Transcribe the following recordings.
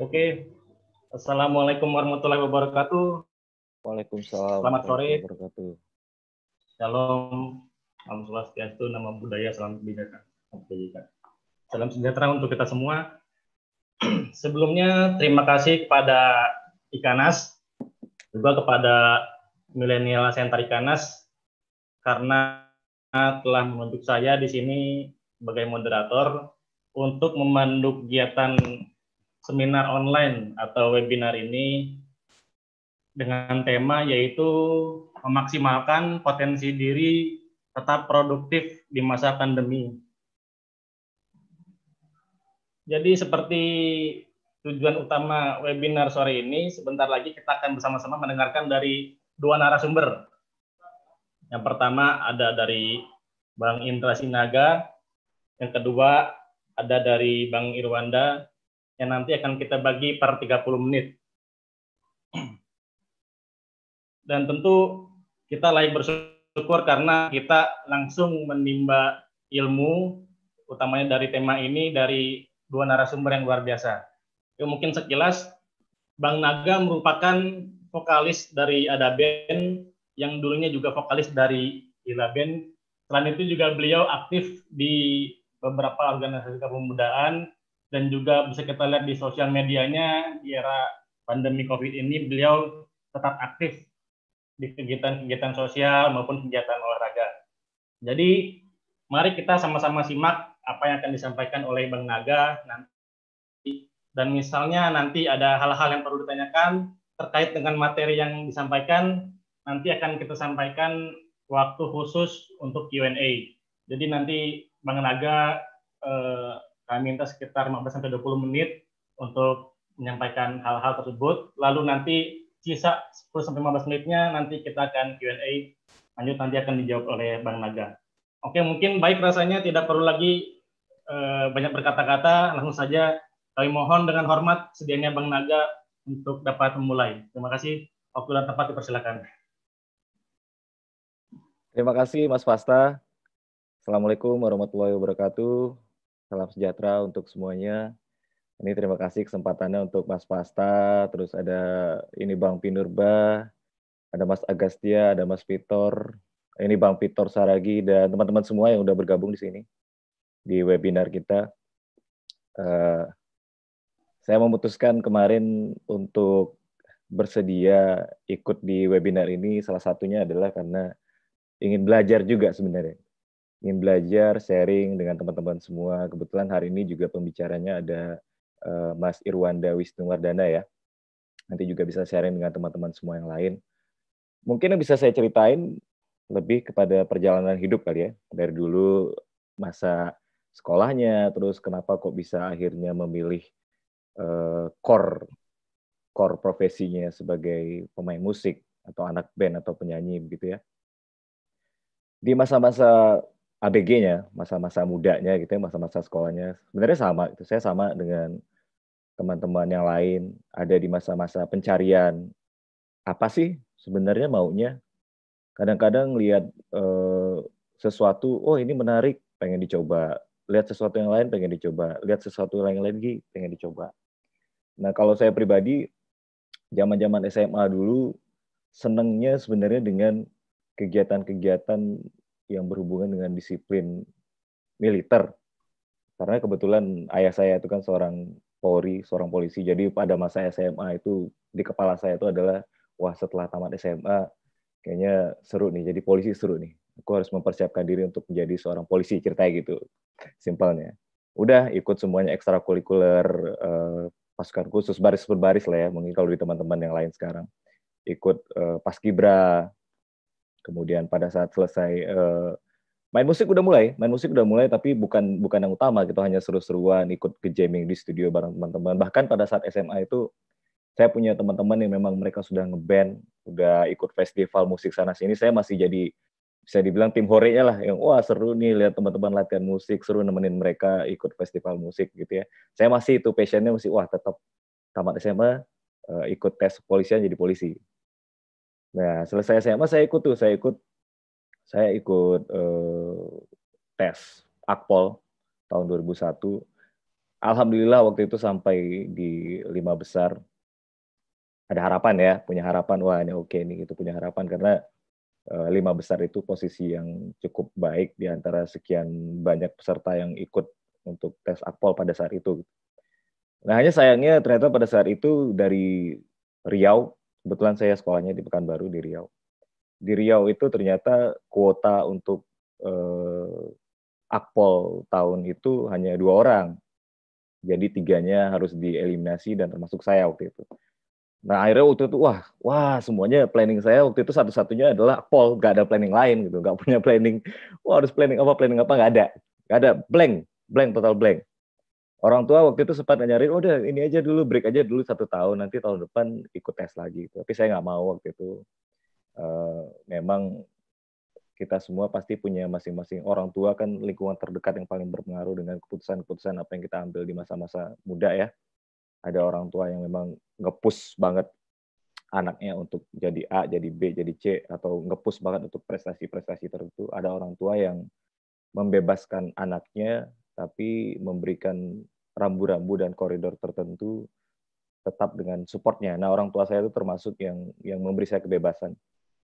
Oke, Assalamualaikum warahmatullahi wabarakatuh. Waalaikumsalam Selamat warahmatullahi sore, wabarakatuh. Shalom, Salam Swastiastu, Namo Buddhaya, Salam Kebijakan. Salam sejahtera untuk kita semua. Sebelumnya, terima kasih kepada Ikanas, juga kepada Milenial Center Ikanas, karena telah membentuk saya di sini sebagai moderator untuk memandu kegiatan seminar online atau webinar ini dengan tema yaitu memaksimalkan potensi diri tetap produktif di masa pandemi. Jadi seperti tujuan utama webinar sore ini, sebentar lagi kita akan bersama-sama mendengarkan dari dua narasumber. Yang pertama ada dari Bang Indra Sinaga, yang kedua ada dari Bang Irwanda, yang nanti akan kita bagi per 30 menit. Dan tentu kita layak bersyukur karena kita langsung menimba ilmu, utamanya dari tema ini, dari dua narasumber yang luar biasa. Mungkin sekilas, Bang Naga merupakan vokalis dari Ada Band, yang dulunya juga vokalis dari Ila Band. Selain itu juga beliau aktif di beberapa organisasi kepemudaan, dan juga bisa kita lihat di sosial medianya, di era pandemi COVID ini, beliau tetap aktif di kegiatan-kegiatan sosial maupun kegiatan olahraga. Jadi, mari kita sama-sama simak apa yang akan disampaikan oleh Bang Naga nanti. Dan misalnya nanti ada hal-hal yang perlu ditanyakan terkait dengan materi yang disampaikan, nanti akan kita sampaikan waktu khusus untuk Q&A. Jadi nanti Bang Naga kami minta sekitar 15-20 menit untuk menyampaikan hal-hal tersebut. Lalu nanti sisa 10-15 menitnya nanti kita akan Q&A, lanjut nanti akan dijawab oleh Bang Naga. Oke, mungkin baik rasanya tidak perlu lagi banyak berkata-kata, langsung saja kami mohon dengan hormat sedianya Bang Naga untuk dapat memulai. Terima kasih, waktu dan tempat dipersilakan. Terima kasih Mas Fasta. Assalamualaikum warahmatullahi wabarakatuh. Salam sejahtera untuk semuanya. Ini terima kasih kesempatannya untuk Mas Fasta, terus ada ini Bang Pinurba, ada Mas Agastya, ada Mas Pitor, ini Bang Pitor Saragi, dan teman-teman semua yang udah bergabung di sini, di webinar kita. Saya memutuskan kemarin untuk bersedia ikut di webinar ini, salah satunya adalah karena ingin belajar juga sebenarnya. Ingin belajar, sharing dengan teman-teman semua. Kebetulan hari ini juga pembicaranya ada Mas Irwanda Wisnuwardana ya. Nanti juga bisa sharing dengan teman-teman semua yang lain. Mungkin yang bisa saya ceritain lebih kepada perjalanan hidup kali ya. Dari dulu masa sekolahnya, terus kenapa kok bisa akhirnya memilih core profesinya sebagai pemain musik atau anak band atau penyanyi begitu ya. Di masa-masa ABG-nya, masa-masa mudanya gitu ya, masa-masa sekolahnya, sebenarnya sama. Saya sama dengan teman-teman yang lain, ada di masa-masa pencarian. Apa sih sebenarnya maunya? Kadang-kadang lihat sesuatu, oh ini menarik, pengen dicoba. Lihat sesuatu yang lain, pengen dicoba. Lihat sesuatu yang lain lagi, pengen dicoba. Nah kalau saya pribadi, zaman-zaman SMA dulu, senengnya sebenarnya dengan kegiatan-kegiatan yang berhubungan dengan disiplin militer. Karena kebetulan ayah saya itu kan seorang Polri, seorang polisi. Jadi pada masa SMA itu di kepala saya itu adalah, wah setelah tamat SMA kayaknya seru nih, jadi polisi seru nih. Aku harus mempersiapkan diri untuk menjadi seorang polisi, ceritanya gitu. Simpelnya. Udah ikut semuanya ekstrakurikuler, pasukan khusus, baris per baris lah ya, mungkin kalau di teman-teman yang lain sekarang. Ikut Paskibra, kemudian pada saat selesai main musik udah mulai, tapi bukan yang utama gitu, hanya seru-seruan, ikut ke jamming di studio bareng teman-teman. Bahkan pada saat SMA itu saya punya teman-teman yang memang mereka sudah ngeband, udah ikut festival musik sana sini. Saya masih jadi bisa dibilang tim hore-nya lah, yang wah seru nih lihat teman-teman latihan musik, seru nemenin mereka ikut festival musik gitu ya. Saya masih itu passionnya masih wah tetap tamat SMA ikut tes kepolisian jadi polisi. Nah selesai SMA saya ikut tes Akpol tahun 2001. alhamdulillah waktu itu sampai di 5 besar. Ada harapan ya, punya harapan, wah ini oke nih, gitu, punya harapan karena 5 besar itu posisi yang cukup baik di antara sekian banyak peserta yang ikut untuk tes Akpol pada saat itu. Nah, hanya sayangnya ternyata pada saat itu dari Riau, kebetulan saya sekolahnya di Pekanbaru di Riau. Di Riau itu ternyata kuota untuk Akpol tahun itu hanya 2 orang. Jadi 3-nya harus dieliminasi dan termasuk saya waktu itu. Nah, akhirnya waktu itu, wah semuanya planning saya waktu itu satu-satunya adalah Akpol, nggak ada planning lain gitu, nggak punya planning, wah harus planning apa, nggak ada, blank, total blank. Orang tua waktu itu sempat nyariin, udah ini aja dulu, break aja dulu 1 tahun, nanti tahun depan ikut tes lagi. Tapi saya nggak mau waktu itu. Memang kita semua pasti punya masing-masing orang tua kan lingkungan terdekat yang paling berpengaruh dengan keputusan-keputusan apa yang kita ambil di masa-masa muda ya. Ada orang tua yang memang nge-push banget anaknya untuk jadi A, jadi B, jadi C, atau nge-push banget untuk prestasi-prestasi tertentu. Ada orang tua yang membebaskan anaknya, tapi memberikan rambu-rambu dan koridor tertentu tetap dengan supportnya. Nah, orang tua saya itu termasuk yang memberi saya kebebasan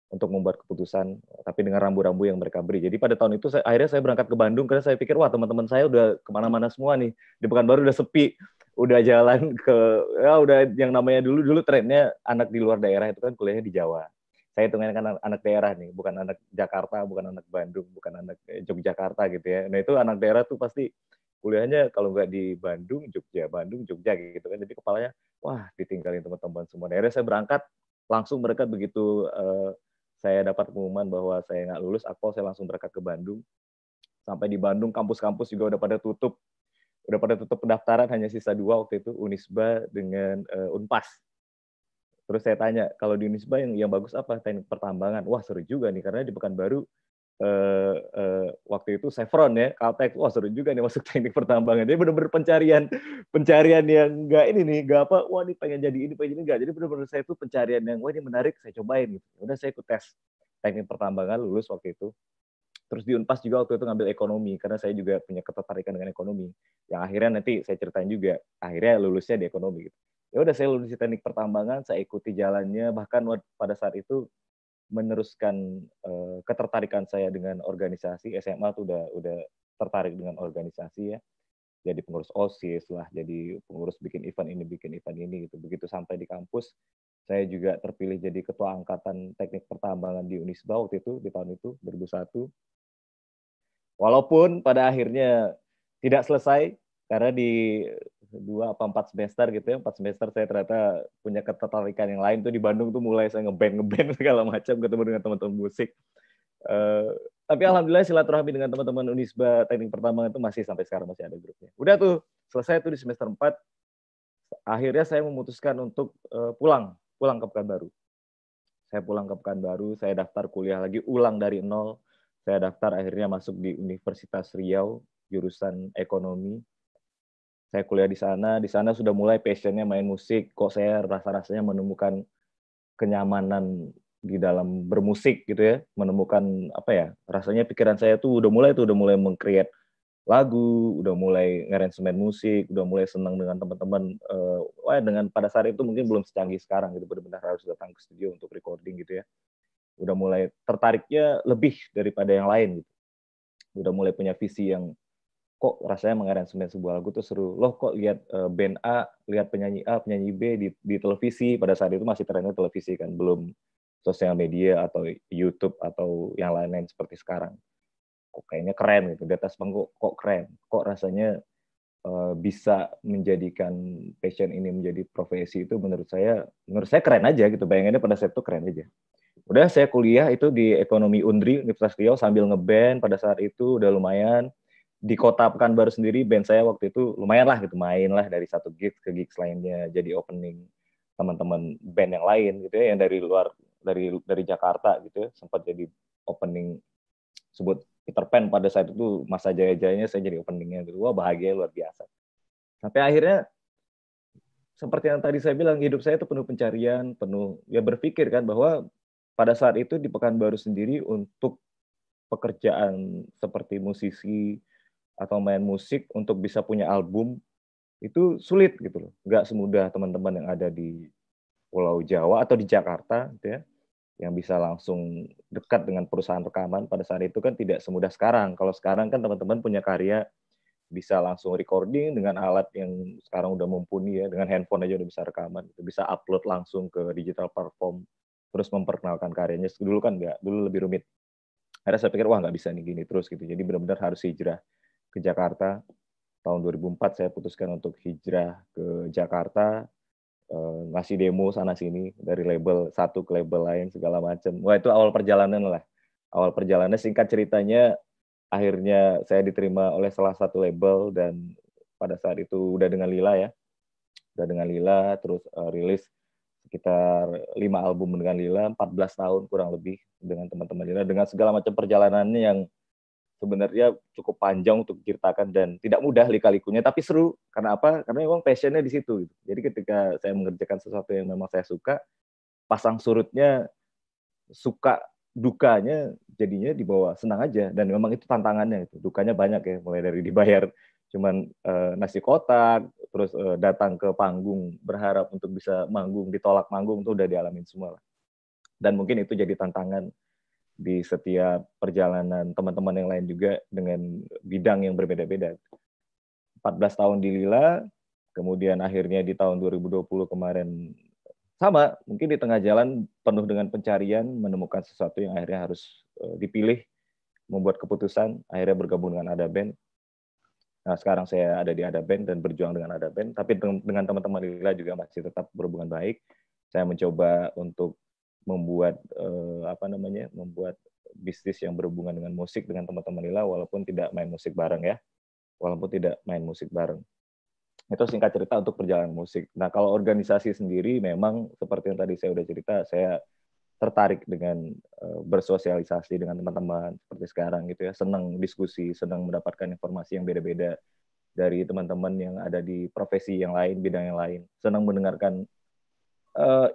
untuk membuat keputusan, tapi dengan rambu-rambu yang mereka beri. Jadi pada tahun itu akhirnya saya berangkat ke Bandung karena saya pikir, wah teman-teman saya udah kemana-mana semua nih. Di Pekanbaru udah sepi, udah jalan ke, ya udah yang namanya dulu trennya anak di luar daerah itu kan kuliahnya di Jawa. Saya hitungannya kan anak daerah nih, bukan anak Jakarta, bukan anak Bandung, bukan anak Yogyakarta gitu ya. Nah itu anak daerah tuh pasti kuliahnya kalau nggak di Bandung, Jogja gitu kan. Jadi kepalanya, wah ditinggalin teman-teman semua. Akhirnya saya berangkat, langsung mereka begitu saya dapat pengumuman bahwa saya nggak lulus Akpol, saya langsung berangkat ke Bandung. Sampai di Bandung, kampus-kampus juga udah pada tutup pendaftaran, hanya sisa 2 waktu itu, Unisba dengan Unpas. Terus saya tanya, kalau di Unisba yang bagus apa? Teknik pertambangan. Wah seru juga nih, karena di Pekanbaru waktu itu Chevron ya, Caltech, wah seru juga nih masuk teknik pertambangan. Jadi benar-benar pencarian yang nggak ini nih, nggak apa, wah ini pengen jadi ini, pengen jadi nggak. Jadi benar-benar saya itu pencarian yang, wah ini menarik, saya cobain gitu. Udah saya ikut tes teknik pertambangan, lulus waktu itu. Terus di Unpas juga waktu itu ngambil ekonomi, karena saya juga punya ketertarikan dengan ekonomi. Yang akhirnya nanti saya ceritain juga, akhirnya lulusnya di ekonomi gitu. Ya udah saya lulus di teknik pertambangan, saya ikuti jalannya, bahkan pada saat itu meneruskan ketertarikan saya dengan organisasi. SMA tuh udah tertarik dengan organisasi ya, jadi pengurus OSIS lah, jadi pengurus bikin event ini gitu. Begitu sampai di kampus, saya juga terpilih jadi ketua angkatan teknik pertambangan di Unisba waktu itu, di tahun itu 2001. Walaupun pada akhirnya tidak selesai, karena di 2 atau 4 semester gitu ya, 4 semester saya ternyata punya ketertarikan yang lain tuh di Bandung tuh, mulai saya ngeband segala macam, ketemu dengan teman-teman musik. Tapi alhamdulillah silaturahmi dengan teman-teman Unisba teknik pertambangan itu masih sampai sekarang masih ada grupnya. Udah tuh selesai tuh di semester 4, akhirnya saya memutuskan untuk pulang ke Pekanbaru. Saya pulang ke Pekanbaru, saya daftar kuliah lagi, ulang dari nol. Saya daftar akhirnya masuk di Universitas Riau, jurusan ekonomi. Saya kuliah di sana sudah mulai passionnya main musik. Kok saya rasa-rasanya menemukan kenyamanan di dalam bermusik gitu ya, menemukan apa ya, rasanya pikiran saya tuh udah mulai meng-create lagu, udah mulai ngeransemen musik, udah mulai senang dengan teman-teman. Dengan pada saat itu mungkin belum secanggih sekarang gitu, benar-benar harus datang ke studio untuk recording gitu ya. Udah mulai tertariknya lebih daripada yang lain gitu. Udah mulai punya visi yang kok rasanya mengaransemen sebuah lagu tuh seru. Loh kok lihat band A, lihat penyanyi A, penyanyi B di televisi. Pada saat itu masih trennya televisi kan, belum sosial media atau YouTube atau yang lain-lain seperti sekarang. Kok kayaknya keren gitu, di atas panggung kok keren. Kok rasanya bisa menjadikan passion ini menjadi profesi, itu menurut saya keren aja gitu. Bayangannya pada saat itu keren aja. Udah saya kuliah itu di Ekonomi Undri, Universitas Riau, sambil ngeband pada saat itu udah lumayan. Di kota Pekanbaru sendiri band saya waktu itu lumayan lah gitu, main lah dari satu gig ke gig lainnya, jadi opening teman-teman band yang lain gitu ya, yang dari luar, dari Jakarta gitu ya, sempat jadi opening sebut Peter Pan pada saat itu, masa jaya-jayanya saya jadi openingnya gitu. Wah bahagia luar biasa. Sampai akhirnya seperti yang tadi saya bilang, hidup saya itu penuh pencarian, penuh ya berpikir kan bahwa pada saat itu di Pekanbaru sendiri untuk pekerjaan seperti musisi atau main musik untuk bisa punya album itu sulit gitu loh. Nggak semudah teman-teman yang ada di Pulau Jawa atau di Jakarta gitu ya, yang bisa langsung dekat dengan perusahaan rekaman pada saat itu kan tidak semudah sekarang. Kalau sekarang kan teman-teman punya karya bisa langsung recording dengan alat yang sekarang udah mumpuni ya, dengan handphone aja udah bisa rekaman, bisa upload langsung ke digital platform, terus memperkenalkan karyanya. Dulu kan nggak, dulu lebih rumit. Akhirnya saya pikir, wah nggak bisa nih gini terus gitu. Jadi benar-benar harus hijrah ke Jakarta. Tahun 2004 saya putuskan untuk hijrah ke Jakarta, ngasih demo sana sini dari label satu ke label lain segala macam. Wah itu awal perjalanan lah. Awal perjalanan singkat ceritanya akhirnya saya diterima oleh salah satu label dan pada saat itu udah dengan Lila ya. Udah dengan Lila terus rilis sekitar 5 album dengan Lila, 14 tahun kurang lebih dengan teman-teman Lila dengan segala macam perjalanannya yang sebenarnya cukup panjang untuk diceritakan dan tidak mudah lika-likunya, tapi seru. Karena apa? Karena memang passionnya di situ. Gitu. Jadi ketika saya mengerjakan sesuatu yang memang saya suka, pasang surutnya, suka dukanya jadinya di bawah senang aja. Dan memang itu tantangannya. Itu. Dukanya banyak ya, mulai dari dibayar cuman nasi kotak, terus datang ke panggung berharap untuk bisa manggung, ditolak manggung, itu udah dialamin semua. Dan mungkin itu jadi tantangan di setiap perjalanan teman-teman yang lain juga dengan bidang yang berbeda-beda. 14 tahun di Lila, kemudian akhirnya di tahun 2020 kemarin sama, mungkin di tengah jalan penuh dengan pencarian, menemukan sesuatu yang akhirnya harus dipilih, membuat keputusan, akhirnya bergabung dengan Ada Band. Nah, sekarang saya ada di Ada Band dan berjuang dengan Ada Band, tapi dengan teman-teman Lila juga masih tetap berhubungan baik. Saya mencoba untuk membuat membuat bisnis yang berhubungan dengan musik dengan teman-teman Lila walaupun tidak main musik bareng ya. Walaupun tidak main musik bareng. Itu singkat cerita untuk perjalanan musik. Nah, kalau organisasi sendiri memang seperti yang tadi saya udah cerita, saya tertarik dengan bersosialisasi dengan teman-teman seperti sekarang gitu ya. Senang diskusi, senang mendapatkan informasi yang beda-beda dari teman-teman yang ada di profesi yang lain, bidang yang lain. Senang mendengarkan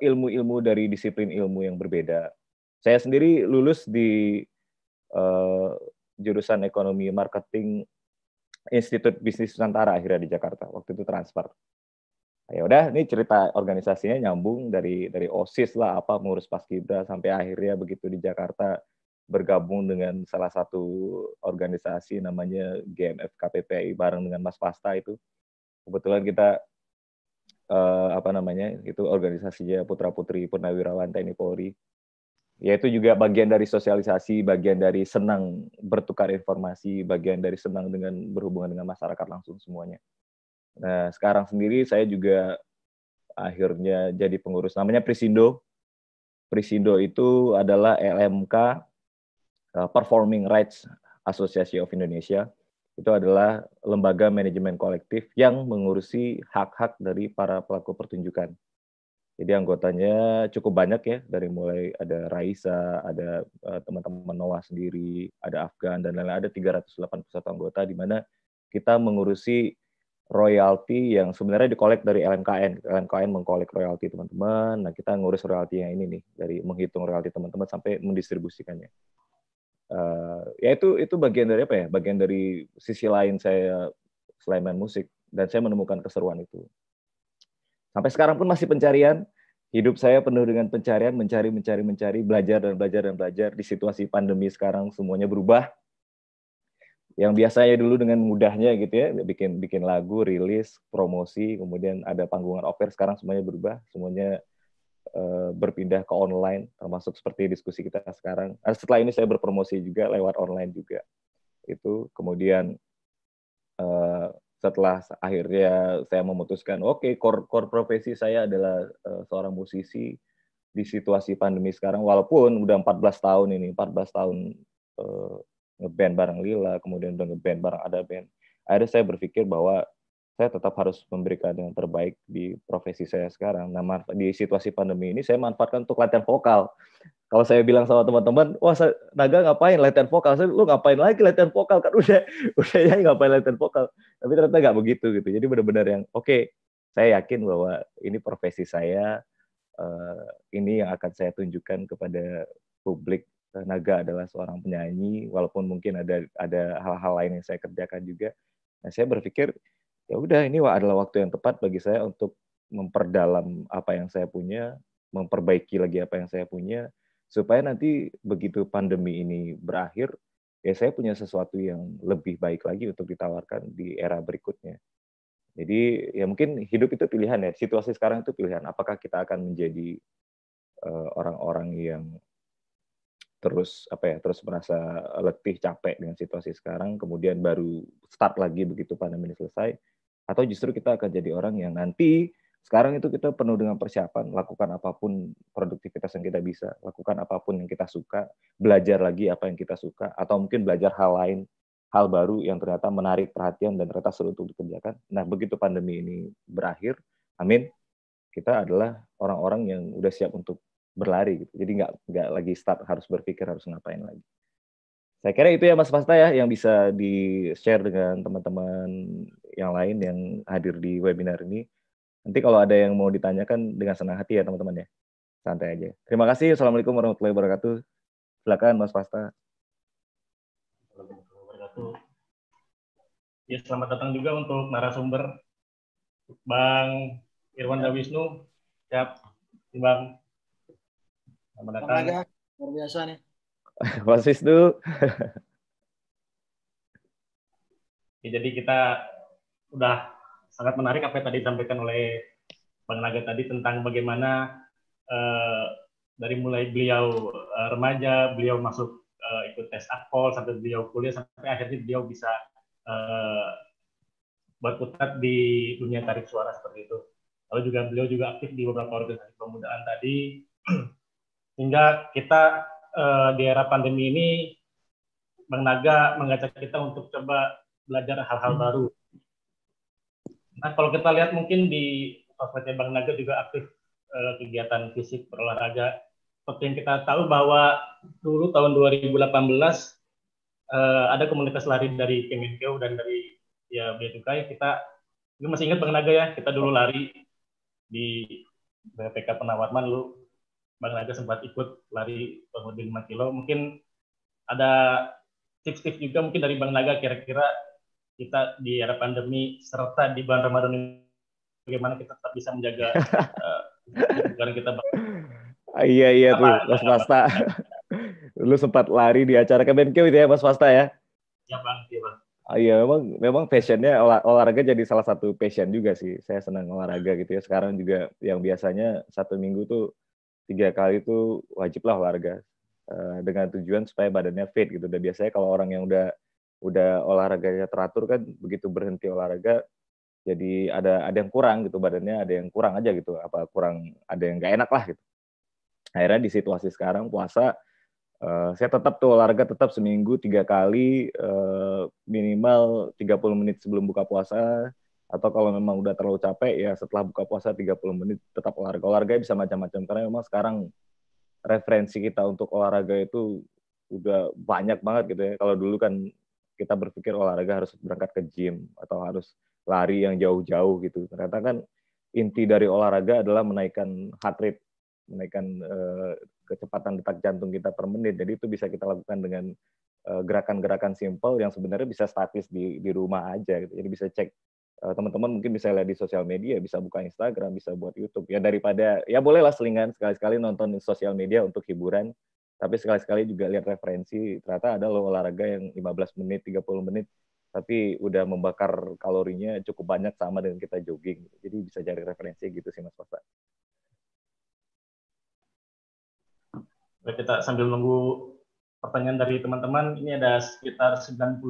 ilmu-ilmu dari disiplin ilmu yang berbeda. Saya sendiri lulus di jurusan ekonomi marketing Institut Bisnis Nusantara akhirnya di Jakarta. Waktu itu transfer. Nah, ya udah, ini cerita organisasinya nyambung dari OSIS lah, apa mengurus Paskibra sampai akhirnya begitu di Jakarta bergabung dengan salah satu organisasi namanya GMF KPPI bareng dengan Mas Pasta itu. Kebetulan kita itu organisasinya Putra Putri Purnawirawan TNI Polri. Ya itu juga bagian dari sosialisasi, bagian dari senang bertukar informasi, bagian dari senang dengan berhubungan dengan masyarakat langsung semuanya. Nah, sekarang sendiri saya juga akhirnya jadi pengurus namanya Prisindo. Prisindo itu adalah LMK Performing Rights Association of Indonesia. Itu adalah lembaga manajemen kolektif yang mengurusi hak-hak dari para pelaku pertunjukan. Jadi anggotanya cukup banyak ya, dari mulai ada Raisa, ada teman-teman Noah sendiri, ada Afgan, dan lain-lain. Ada 381 anggota, di mana kita mengurusi royalti yang sebenarnya dikolek dari LMKN. LMKN mengkolek royalti teman-teman, nah kita ngurus royalti yang ini nih, dari menghitung royalti teman-teman sampai mendistribusikannya. Ya itu bagian dari apa ya? Bagian dari sisi lain saya selain main musik, dan saya menemukan keseruan itu. Sampai sekarang pun masih pencarian. Hidup saya penuh dengan pencarian, mencari, belajar. Di situasi pandemi sekarang semuanya berubah. Yang biasanya dulu dengan mudahnya gitu ya, bikin lagu, rilis, promosi, kemudian ada panggungan offer, sekarang semuanya berubah, semuanya berpindah ke online, termasuk seperti diskusi kita sekarang. Setelah ini saya berpromosi juga lewat online juga. Itu kemudian setelah akhirnya saya memutuskan, oke, core profesi saya adalah seorang musisi di situasi pandemi sekarang, walaupun udah 14 tahun ini, 14 tahun ngeband bareng Lila, kemudian udah ngeband bareng Ada Band. Akhirnya saya berpikir bahwa saya tetap harus memberikan yang terbaik di profesi saya sekarang. Nah, di situasi pandemi ini saya manfaatkan untuk latihan vokal. Kalau saya bilang sama teman-teman, wah Naga ngapain latihan vokal? Lu ngapain lagi latihan vokal? Kan udah ya ngapain latihan vokal? Tapi ternyata nggak begitu gitu. Jadi benar-benar yang oke, saya yakin bahwa ini profesi saya, ini yang akan saya tunjukkan kepada publik. Naga adalah seorang penyanyi, walaupun mungkin ada hal-hal lain yang saya kerjakan juga. Nah, saya berpikir ya udah ini adalah waktu yang tepat bagi saya untuk memperdalam apa yang saya punya, memperbaiki lagi apa yang saya punya, supaya nanti begitu pandemi ini berakhir, ya saya punya sesuatu yang lebih baik lagi untuk ditawarkan di era berikutnya. Jadi ya mungkin hidup itu pilihan ya, situasi sekarang itu pilihan. Apakah kita akan menjadi orang-orang yang terus terus merasa letih, capek dengan situasi sekarang, kemudian baru start lagi begitu pandemi ini selesai, atau justru kita akan jadi orang yang nanti sekarang itu kita penuh dengan persiapan, lakukan apapun produktivitas yang kita bisa, lakukan apapun yang kita suka, belajar lagi apa yang kita suka, atau mungkin belajar hal lain, hal baru yang ternyata menarik perhatian dan ternyata seru untuk dikerjakan. Nah, begitu pandemi ini berakhir, amin, kita adalah orang-orang yang udah siap untuk berlari gitu. Jadi nggak lagi start harus berpikir harus ngapain lagi. Saya kira itu ya Mas Fasta ya yang bisa di-share dengan teman-teman yang lain yang hadir di webinar ini. Nanti kalau ada yang mau ditanyakan dengan senang hati ya teman-teman ya. Santai aja. Terima kasih. Assalamualaikum warahmatullahi wabarakatuh. Silakan Mas Fasta. Ya, selamat datang juga untuk narasumber Bang Irwan Dawisnu. Siap, Bang. Selamat datang. Luar biasa nih. Mas Wisnu. Ya, jadi kita udah sangat menarik apa yang tadi disampaikan oleh Bang Naga tadi tentang bagaimana dari mulai beliau remaja, beliau masuk ikut tes akpol, sampai beliau kuliah, sampai akhirnya beliau bisa berkutat di dunia tarik suara seperti itu. Lalu juga beliau juga aktif di beberapa organisasi pemudaan tadi, hingga kita di era pandemi ini, Bang Naga mengajak kita untuk coba belajar hal-hal baru. Nah, kalau kita lihat mungkin di sosmednya Bang Naga juga aktif kegiatan fisik berolahraga. Seperti yang kita tahu bahwa dulu tahun 2018 ada komunitas lari dari Kemenkeu dan dari ya Bea Cukai. Kita masih ingat Bang Naga ya, kita dulu lari di BPK Penawarman, lu Bang Naga sempat ikut lari kurang lebih 5 kilo. Mungkin ada tips-tips juga mungkin dari Bang Naga, kira-kira kita di era pandemi serta di bulan Ramadan ini bagaimana kita tetap bisa menjaga negara kita. Iya tuh Mas Fasta. Lu sempat lari di acara Kemenkeu itu ya Mas Fasta ya? Ya Bang, iya Bang. Iya, memang passionnya olahraga jadi salah satu passion juga sih. Saya senang olahraga gitu ya. Sekarang juga yang biasanya 1 minggu tuh 3 kali tuh wajib lah olahraga. Dengan tujuan supaya badannya fit gitu. Dan biasanya kalau orang yang udah olahraganya teratur kan, begitu berhenti olahraga jadi ada yang kurang gitu badannya, ada yang kurang aja gitu, ada yang nggak enak lah gitu. Akhirnya di situasi sekarang puasa, saya tetap tuh olahraga tetap seminggu 3 kali, minimal 30 menit sebelum buka puasa, atau kalau memang udah terlalu capek ya setelah buka puasa 30 menit tetap olahraga. Olahraga bisa macam-macam karena memang sekarang referensi kita untuk olahraga itu udah banyak banget gitu ya. Kalau dulu kan kita berpikir olahraga harus berangkat ke gym atau harus lari yang jauh-jauh gitu. Ternyata kan inti dari olahraga adalah menaikkan heart rate, menaikkan kecepatan detak jantung kita per menit. Jadi itu bisa kita lakukan dengan gerakan-gerakan simple yang sebenarnya bisa statis di rumah aja gitu. Jadi bisa cek, teman-teman mungkin bisa lihat di sosial media, bisa buka Instagram, bisa buat YouTube. Ya daripada, ya bolehlah selingan sekali-sekali nonton sosial media untuk hiburan, tapi sekali-sekali juga lihat referensi, ternyata ada loh olahraga yang 15 menit, 30 menit, tapi udah membakar kalorinya cukup banyak sama dengan kita jogging. Jadi bisa cari referensi gitu sih Mas Fasta. Kita sambil nunggu pertanyaan dari teman-teman, ini ada sekitar 86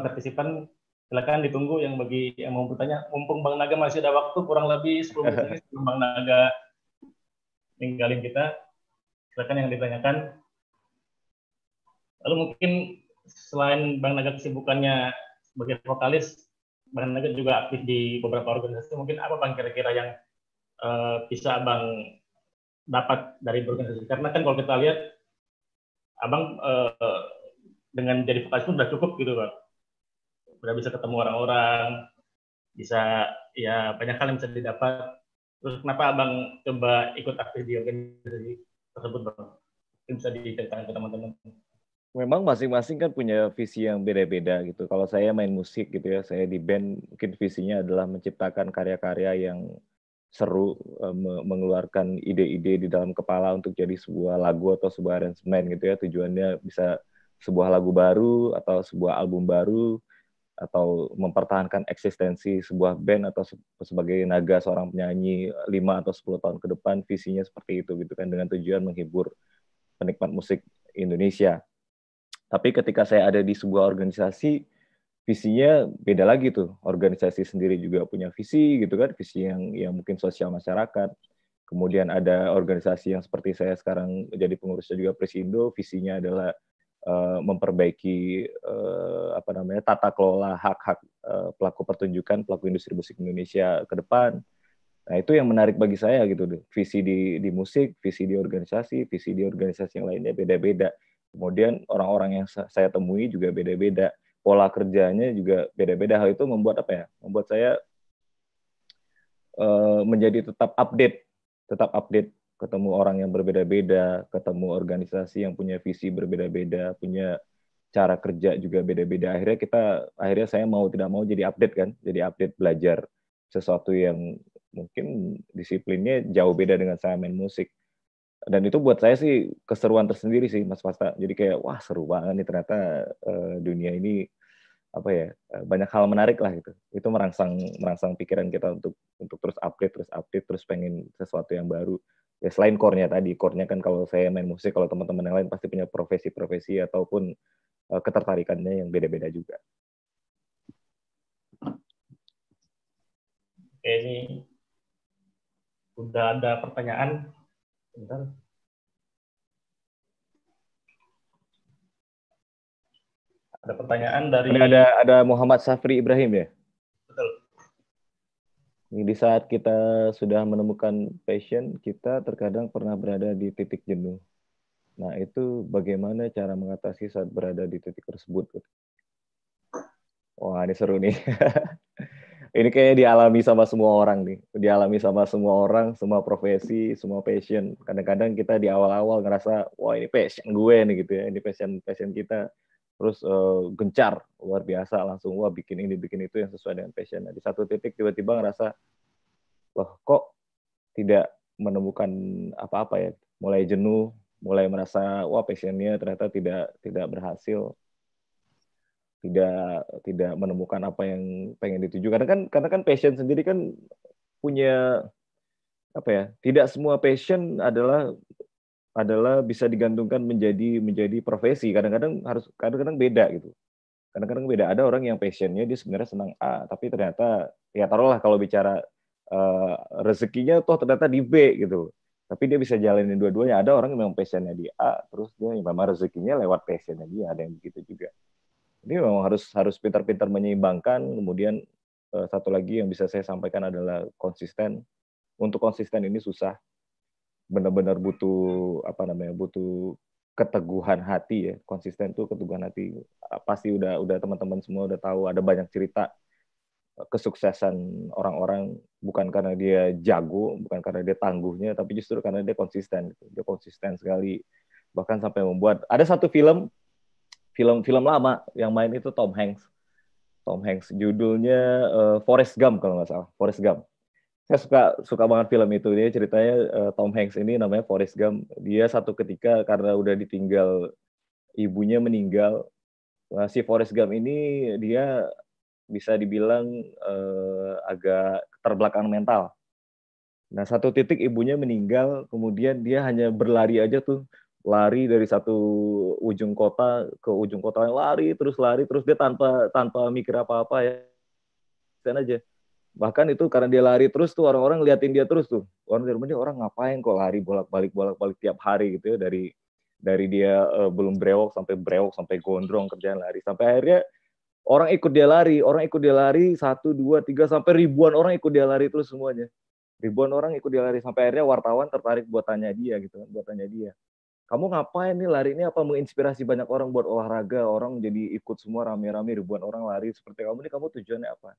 partisipan. Silakan ditunggu yang bagi yang mau bertanya. Mumpung Bang Naga masih ada waktu, kurang lebih 10 menit sebelum Bang Naga ninggalin kita. Silakan yang ditanyakan. Lalu mungkin selain Bang Naga kesibukannya sebagai vokalis, Bang Naga juga aktif di beberapa organisasi. Mungkin apa Bang kira-kira yang bisa Abang dapat dari organisasi? Karena kan kalau kita lihat Abang dengan jadi vokalis pun sudah cukup gitu Bang. Udah bisa ketemu orang-orang, bisa ya banyak hal yang bisa didapat. Terus kenapa Abang coba ikut aktif di organisasi tersebut Bang? Mungkin bisa diceritakan ke teman-teman. memang masing-masing kan punya visi yang beda-beda gitu. Kalau saya main musik gitu ya, saya di band mungkin visinya adalah menciptakan karya-karya yang seru, mengeluarkan ide-ide di dalam kepala untuk jadi sebuah lagu atau sebuah aransemen gitu ya. Tujuannya bisa sebuah lagu baru atau sebuah album baru atau mempertahankan eksistensi sebuah band atau sebagai naga seorang penyanyi 5 atau 10 tahun ke depan, visinya seperti itu gitu kan, dengan tujuan menghibur penikmat musik Indonesia. Tapi ketika saya ada di sebuah organisasi, visinya beda lagi tuh. Organisasi sendiri juga punya visi gitu kan, visi yang mungkin sosial masyarakat. Kemudian ada organisasi yang seperti saya sekarang jadi pengurusnya juga Presindo, visinya adalah memperbaiki tata kelola hak-hak pelaku pertunjukan, pelaku industri musik Indonesia ke depan. Nah, itu yang menarik bagi saya gitu deh. Visi di musik, visi di organisasi yang lainnya beda-beda. Kemudian orang-orang yang saya temui juga beda-beda. Pola kerjanya juga beda-beda. Hal itu membuat membuat saya menjadi tetap update, ketemu orang yang berbeda-beda, ketemu organisasi yang punya visi berbeda-beda, punya cara kerja juga beda-beda. Akhirnya saya mau tidak mau jadi update kan, jadi update belajar sesuatu yang mungkin disiplinnya jauh beda dengan saya main musik. Dan itu buat saya sih keseruan tersendiri sih, Mas Fasta. Jadi kayak wah seru banget nih ternyata dunia ini banyak hal menarik lah gitu. Itu merangsang pikiran kita untuk terus update, terus pengen sesuatu yang baru. Ya selain core-nya tadi, core-nya kan kalau saya main musik, kalau teman-teman yang lain pasti punya profesi-profesi ataupun ketertarikannya yang beda-beda juga. Oke, ini udah ada pertanyaan. Bentar. Ada pertanyaan dari... Ada Muhammad Safri Ibrahim ya? Betul. Di saat kita sudah menemukan passion, kita terkadang pernah berada di titik jenuh. Nah, itu bagaimana cara mengatasi saat berada di titik tersebut? Wah, ini seru nih. Ini kayaknya dialami sama semua orang nih. Dialami sama semua orang, semua profesi, semua passion. Kadang-kadang kita di awal-awal ngerasa, wah ini passion gue nih gitu ya. Ini passion kita. Terus gencar, luar biasa. Langsung, wah bikin ini, bikin itu yang sesuai dengan passion. Nah, di satu titik tiba-tiba ngerasa, loh kok tidak menemukan apa-apa ya. Mulai jenuh, mulai merasa, wah passionnya ternyata tidak berhasil. Tidak menemukan apa yang pengen dituju, karena kan passion sendiri kan punya tidak semua passion adalah bisa digantungkan menjadi profesi. Kadang-kadang beda gitu, kadang-kadang beda. Ada orang yang passionnya dia sebenarnya senang A, tapi ternyata ya taruhlah kalau bicara rezekinya toh ternyata di B gitu, tapi dia bisa jalanin dua-duanya. Ada orang yang memang passionnya di A, terus dia memang rezekinya lewat passionnya dia, ada yang begitu juga. Ini memang harus pintar-pintar menyeimbangkan. Kemudian satu lagi yang bisa saya sampaikan adalah konsisten. Untuk konsisten ini susah, benar-benar butuh butuh keteguhan hati ya. Konsisten tuh keteguhan hati. Pasti udah teman-teman semua udah tahu, ada banyak cerita kesuksesan orang-orang bukan karena dia jago, bukan karena dia tangguhnya, tapi justru karena dia konsisten. Dia konsisten sekali, bahkan sampai membuat ada satu film lama yang main itu Tom Hanks, judulnya Forrest Gump kalau nggak salah. Forrest Gump, saya suka banget film itu. Dia ceritanya Tom Hanks ini namanya Forrest Gump. Dia satu ketika karena udah ditinggal, ibunya meninggal. Nah, si Forrest Gump ini dia bisa dibilang agak terbelakang mental. Nah, satu titik ibunya meninggal, kemudian dia hanya berlari aja tuh, lari dari satu ujung kota ke ujung kota lain, lari terus dia tanpa mikir apa-apa ya, dan aja. Bahkan itu karena dia lari terus tuh, orang-orang ngeliatin dia terus tuh. Orang ngapain kok lari bolak-balik tiap hari gitu ya, dari dia belum brewok sampai gondrong kerjaan lari, sampai akhirnya orang ikut dia lari 1, 2, 3 sampai ribuan orang ikut dia lari terus semuanya. Ribuan orang ikut dia lari, sampai akhirnya wartawan tertarik buat tanya dia gitu kan, kamu ngapain nih lari ini, apa menginspirasi banyak orang buat olahraga, orang jadi ikut semua rame-rame, ribuan orang lari seperti kamu nih, kamu tujuannya apa?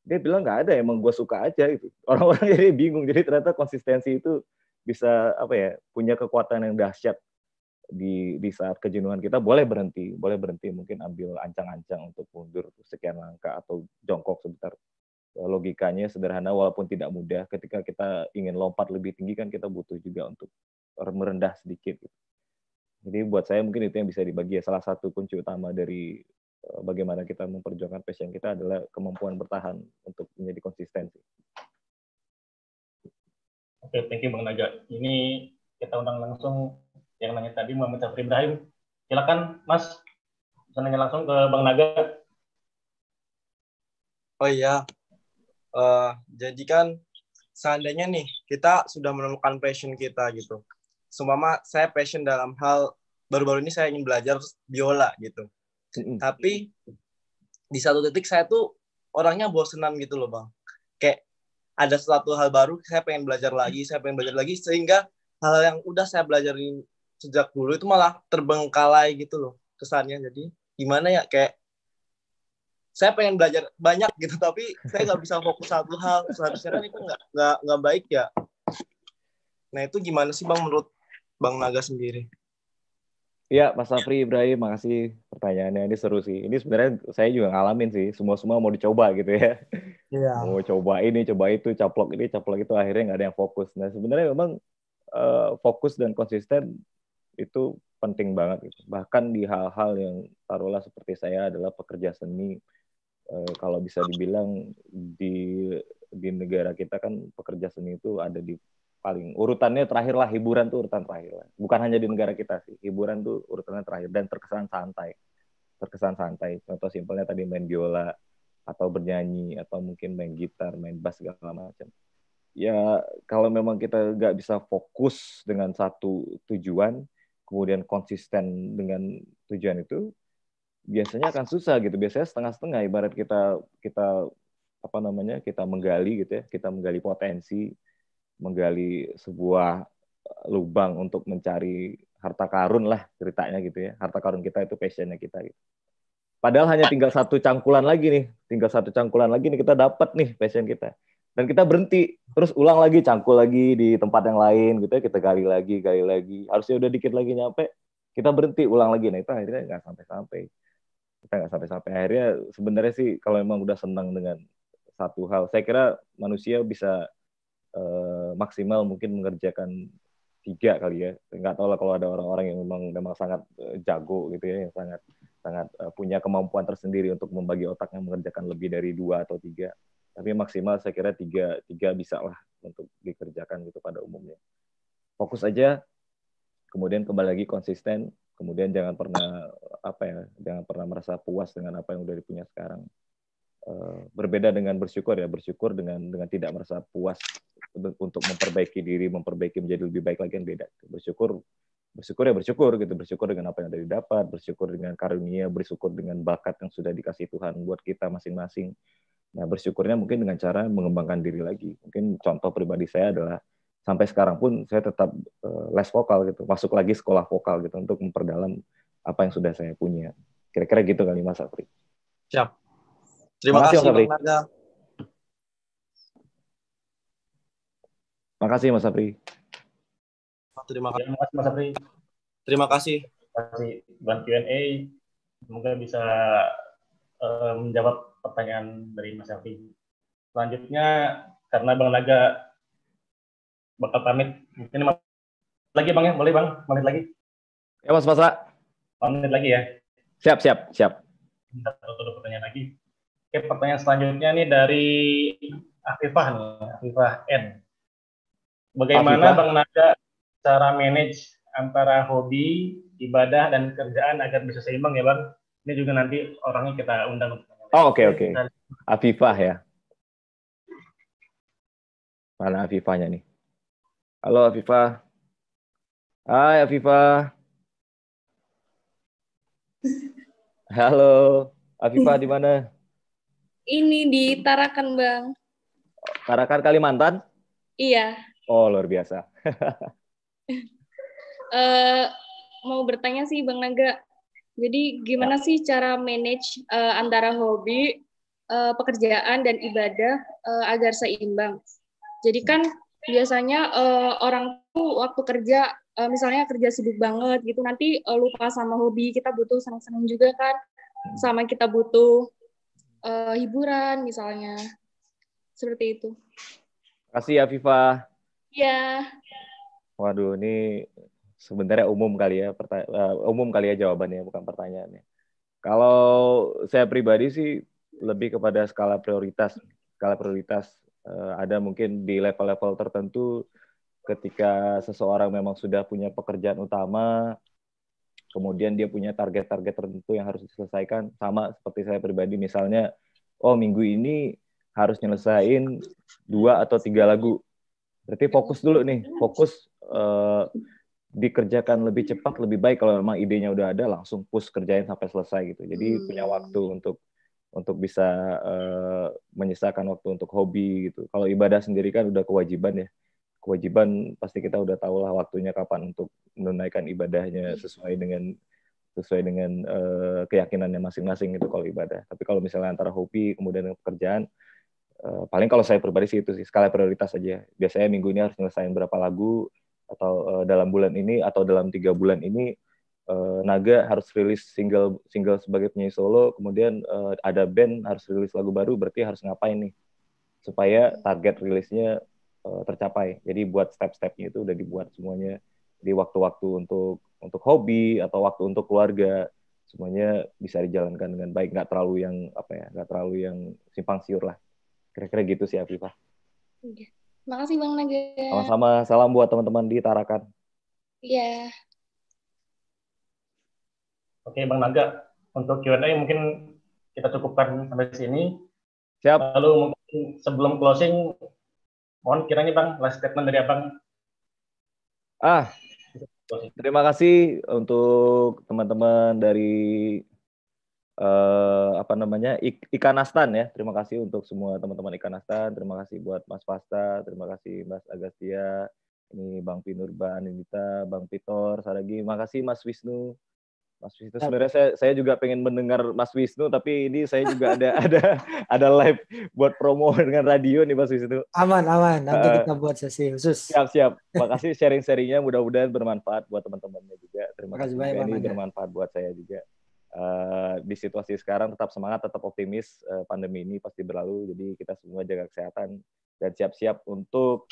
Dia bilang nggak ada, emang gue suka aja gitu. Orang-orang jadi bingung, jadi ternyata konsistensi itu bisa punya kekuatan yang dahsyat di saat kejenuhan kita boleh berhenti, mungkin ambil ancang-ancang untuk mundur sekian langkah atau jongkok sebentar. Logikanya sederhana walaupun tidak mudah. Ketika kita ingin lompat lebih tinggi kan kita butuh juga untuk merendah sedikit. Jadi buat saya mungkin itu yang bisa dibagi ya. Salah satu kunci utama dari bagaimana kita memperjuangkan passion kita adalah kemampuan bertahan untuk menjadi konsistensi. Oke, thank you Bang Naga. Ini kita undang langsung yang nanya tadi, Muhammad Syafri Ibrahim. Silakan Mas, bisa nanya langsung ke Bang Naga. Oh iya, jadi kan seandainya nih kita sudah menemukan passion kita gitu. Seumpama saya passion dalam hal baru-baru ini saya ingin belajar biola gitu. Tapi di satu titik saya tuh orangnya bosenan gitu loh Bang. Kayak ada suatu hal baru, saya pengen belajar lagi, sehingga hal yang udah saya belajarin sejak dulu itu malah terbengkalai gitu loh kesannya. Jadi gimana ya, kayak saya pengen belajar banyak gitu, tapi saya nggak bisa fokus satu hal. Seharusnya kan itu nggak baik ya. Nah itu gimana sih Bang menurut Bang Naga sendiri? Ya, Mas Syafri Ibrahim, makasih pertanyaannya. Ini seru sih. Ini sebenarnya saya juga ngalamin sih. Semua mau dicoba gitu ya. Iya. Mau coba ini, coba itu, caplok ini, caplok itu. Akhirnya nggak ada yang fokus. Nah, sebenarnya memang fokus dan konsisten itu penting banget. Gitu. Bahkan di hal-hal yang taruhlah seperti saya adalah pekerja seni. Kalau bisa dibilang di negara kita kan pekerja seni itu ada di paling urutannya terakhir lah, hiburan tuh urutan terakhir lah. Bukan hanya di negara kita sih, hiburan tuh urutannya terakhir dan terkesan santai. Contoh simpelnya tadi main biola atau bernyanyi atau mungkin main gitar, main bass segala macam. Ya kalau memang kita nggak bisa fokus dengan satu tujuan, kemudian konsisten dengan tujuan itu, biasanya akan susah gitu. Biasanya setengah-setengah. Ibarat kita menggali gitu ya, kita menggali potensi, menggali sebuah lubang untuk mencari harta karun lah ceritanya gitu ya. Harta karun kita itu passionnya kita gitu. Padahal hanya tinggal satu cangkulan lagi nih kita dapat nih passion kita. Dan kita berhenti, terus ulang lagi, cangkul lagi di tempat yang lain gitu ya, kita gali lagi. Harusnya udah dikit lagi nyampe, kita berhenti, ulang lagi. Nah itu akhirnya nggak sampai-sampai. Akhirnya sebenarnya sih kalau memang udah senang dengan satu hal, saya kira manusia bisa maksimal mungkin mengerjakan 3 kali ya. Nggak tahu lah kalau ada orang-orang yang memang sangat jago gitu ya, yang sangat punya kemampuan tersendiri untuk membagi otaknya mengerjakan lebih dari 2 atau 3. Tapi maksimal saya kira 3 bisa lah untuk dikerjakan gitu pada umumnya. Fokus aja, kemudian kembali lagi konsisten, kemudian jangan pernah merasa puas dengan apa yang udah dipunya sekarang. Berbeda dengan bersyukur dengan tidak merasa puas untuk memperbaiki diri, menjadi lebih baik lagi, yang beda. Bersyukur gitu, bersyukur dengan apa yang sudah didapat, bersyukur dengan karunia, bersyukur dengan bakat yang sudah dikasih Tuhan buat kita masing-masing. Nah, bersyukurnya mungkin dengan cara mengembangkan diri lagi. Mungkin contoh pribadi saya adalah sampai sekarang pun saya tetap les vokal gitu, masuk lagi sekolah vokal gitu untuk memperdalam apa yang sudah saya punya. Kira-kira gitu kali Mas Syafri. Siap. Terima kasih Bang Naga. Makasih Mas Syafri. Terima kasih Mas Syafri. Terima kasih. Buat Q&A, semoga bisa menjawab pertanyaan dari Mas Syafri. Selanjutnya, karena Bang Naga bakal pamit, ini lagi Bang ya, boleh Bang, pamit lagi? Ya Mas Pasra. Pamit lagi ya. Siap. Satu pertanyaan lagi. Oke, pertanyaan selanjutnya nih dari Afifah N. Bagaimana Bang Naga cara manage antara hobi, ibadah, dan kerjaan agar bisa seimbang ya Bang? Ini juga nanti orangnya kita undang. Oh, oke. Afifah ya. Mana Afifahnya nih? Halo Afifah. Hai Afifah. Halo, Afifah di mana? Ini di Tarakan, Bang. Tarakan, Kalimantan? Iya. Oh, luar biasa. Mau bertanya sih, Bang Naga. Jadi, gimana sih cara manage antara hobi, pekerjaan, dan ibadah agar seimbang? Jadi kan biasanya orang waktu kerja, misalnya kerja sibuk banget gitu, nanti lupa sama hobi. Kita butuh senang-senang juga kan, sama kita butuh hiburan misalnya. Seperti itu. Kasih ya Viva. Iya. Waduh, ini sebenarnya umum kali ya, umum kali ya jawabannya, bukan pertanyaannya. Kalau saya pribadi sih lebih kepada skala prioritas. Skala prioritas ada mungkin di level-level tertentu ketika seseorang memang sudah punya pekerjaan utama, kemudian dia punya target-target tertentu yang harus diselesaikan, sama seperti saya pribadi misalnya, oh minggu ini harus nyelesain 2 atau 3 lagu. Berarti fokus dulu nih, fokus dikerjakan lebih cepat, lebih baik kalau memang idenya udah ada, langsung push kerjain sampai selesai gitu. Jadi punya waktu untuk bisa menyisakan waktu untuk hobi gitu. Kalau ibadah sendiri kan udah kewajiban ya. Kewajiban pasti kita udah tahu lah waktunya kapan untuk menunaikan ibadahnya sesuai dengan keyakinannya masing-masing itu kalau ibadah. Tapi kalau misalnya antara hobi kemudian pekerjaan, paling kalau saya pribadi sih itu sih skala prioritas aja. Biasanya minggu ini harus nyelesain berapa lagu, atau dalam bulan ini atau dalam 3 bulan ini Naga harus rilis single sebagai penyanyi solo, kemudian ada band harus rilis lagu baru, berarti harus ngapain nih supaya target rilisnya tercapai. Jadi buat step-stepnya itu udah dibuat semuanya di waktu-waktu untuk hobi atau waktu untuk keluarga, semuanya bisa dijalankan dengan baik, nggak terlalu yang simpang siur lah. Kira-kira gitu sih Afifah. Makasih Bang Naga. Sama-sama, salam buat teman-teman di Tarakan. Iya. Oke Bang Naga, untuk Q&A mungkin kita cukupkan sampai sini. Siap. Lalu mungkin sebelum closing, mohon kiranya Bang, last statement dari Abang. Terima kasih untuk teman-teman dari Ikanastan ya. Terima kasih untuk semua teman-teman Ikanastan. Terima kasih buat Mas Fasta, terima kasih Mas Agastya, ini Bang Pinurban, Anindita, Bang Pitor, Saragi. Makasih Mas Wisnu. Mas Wisnu sebenarnya saya juga pengen mendengar Mas Wisnu, tapi ini saya juga ada live buat promo dengan radio nih Mas Wisnu. Aman. Nanti kita buat sesi khusus. Siap. Makasih sharing-sharingnya, mudah-mudahan bermanfaat buat teman-temannya juga. Terima kasih banyak, ini bermanfaat buat saya juga. Di situasi sekarang tetap semangat, tetap optimis. Pandemi ini pasti berlalu, jadi kita semua jaga kesehatan dan siap-siap untuk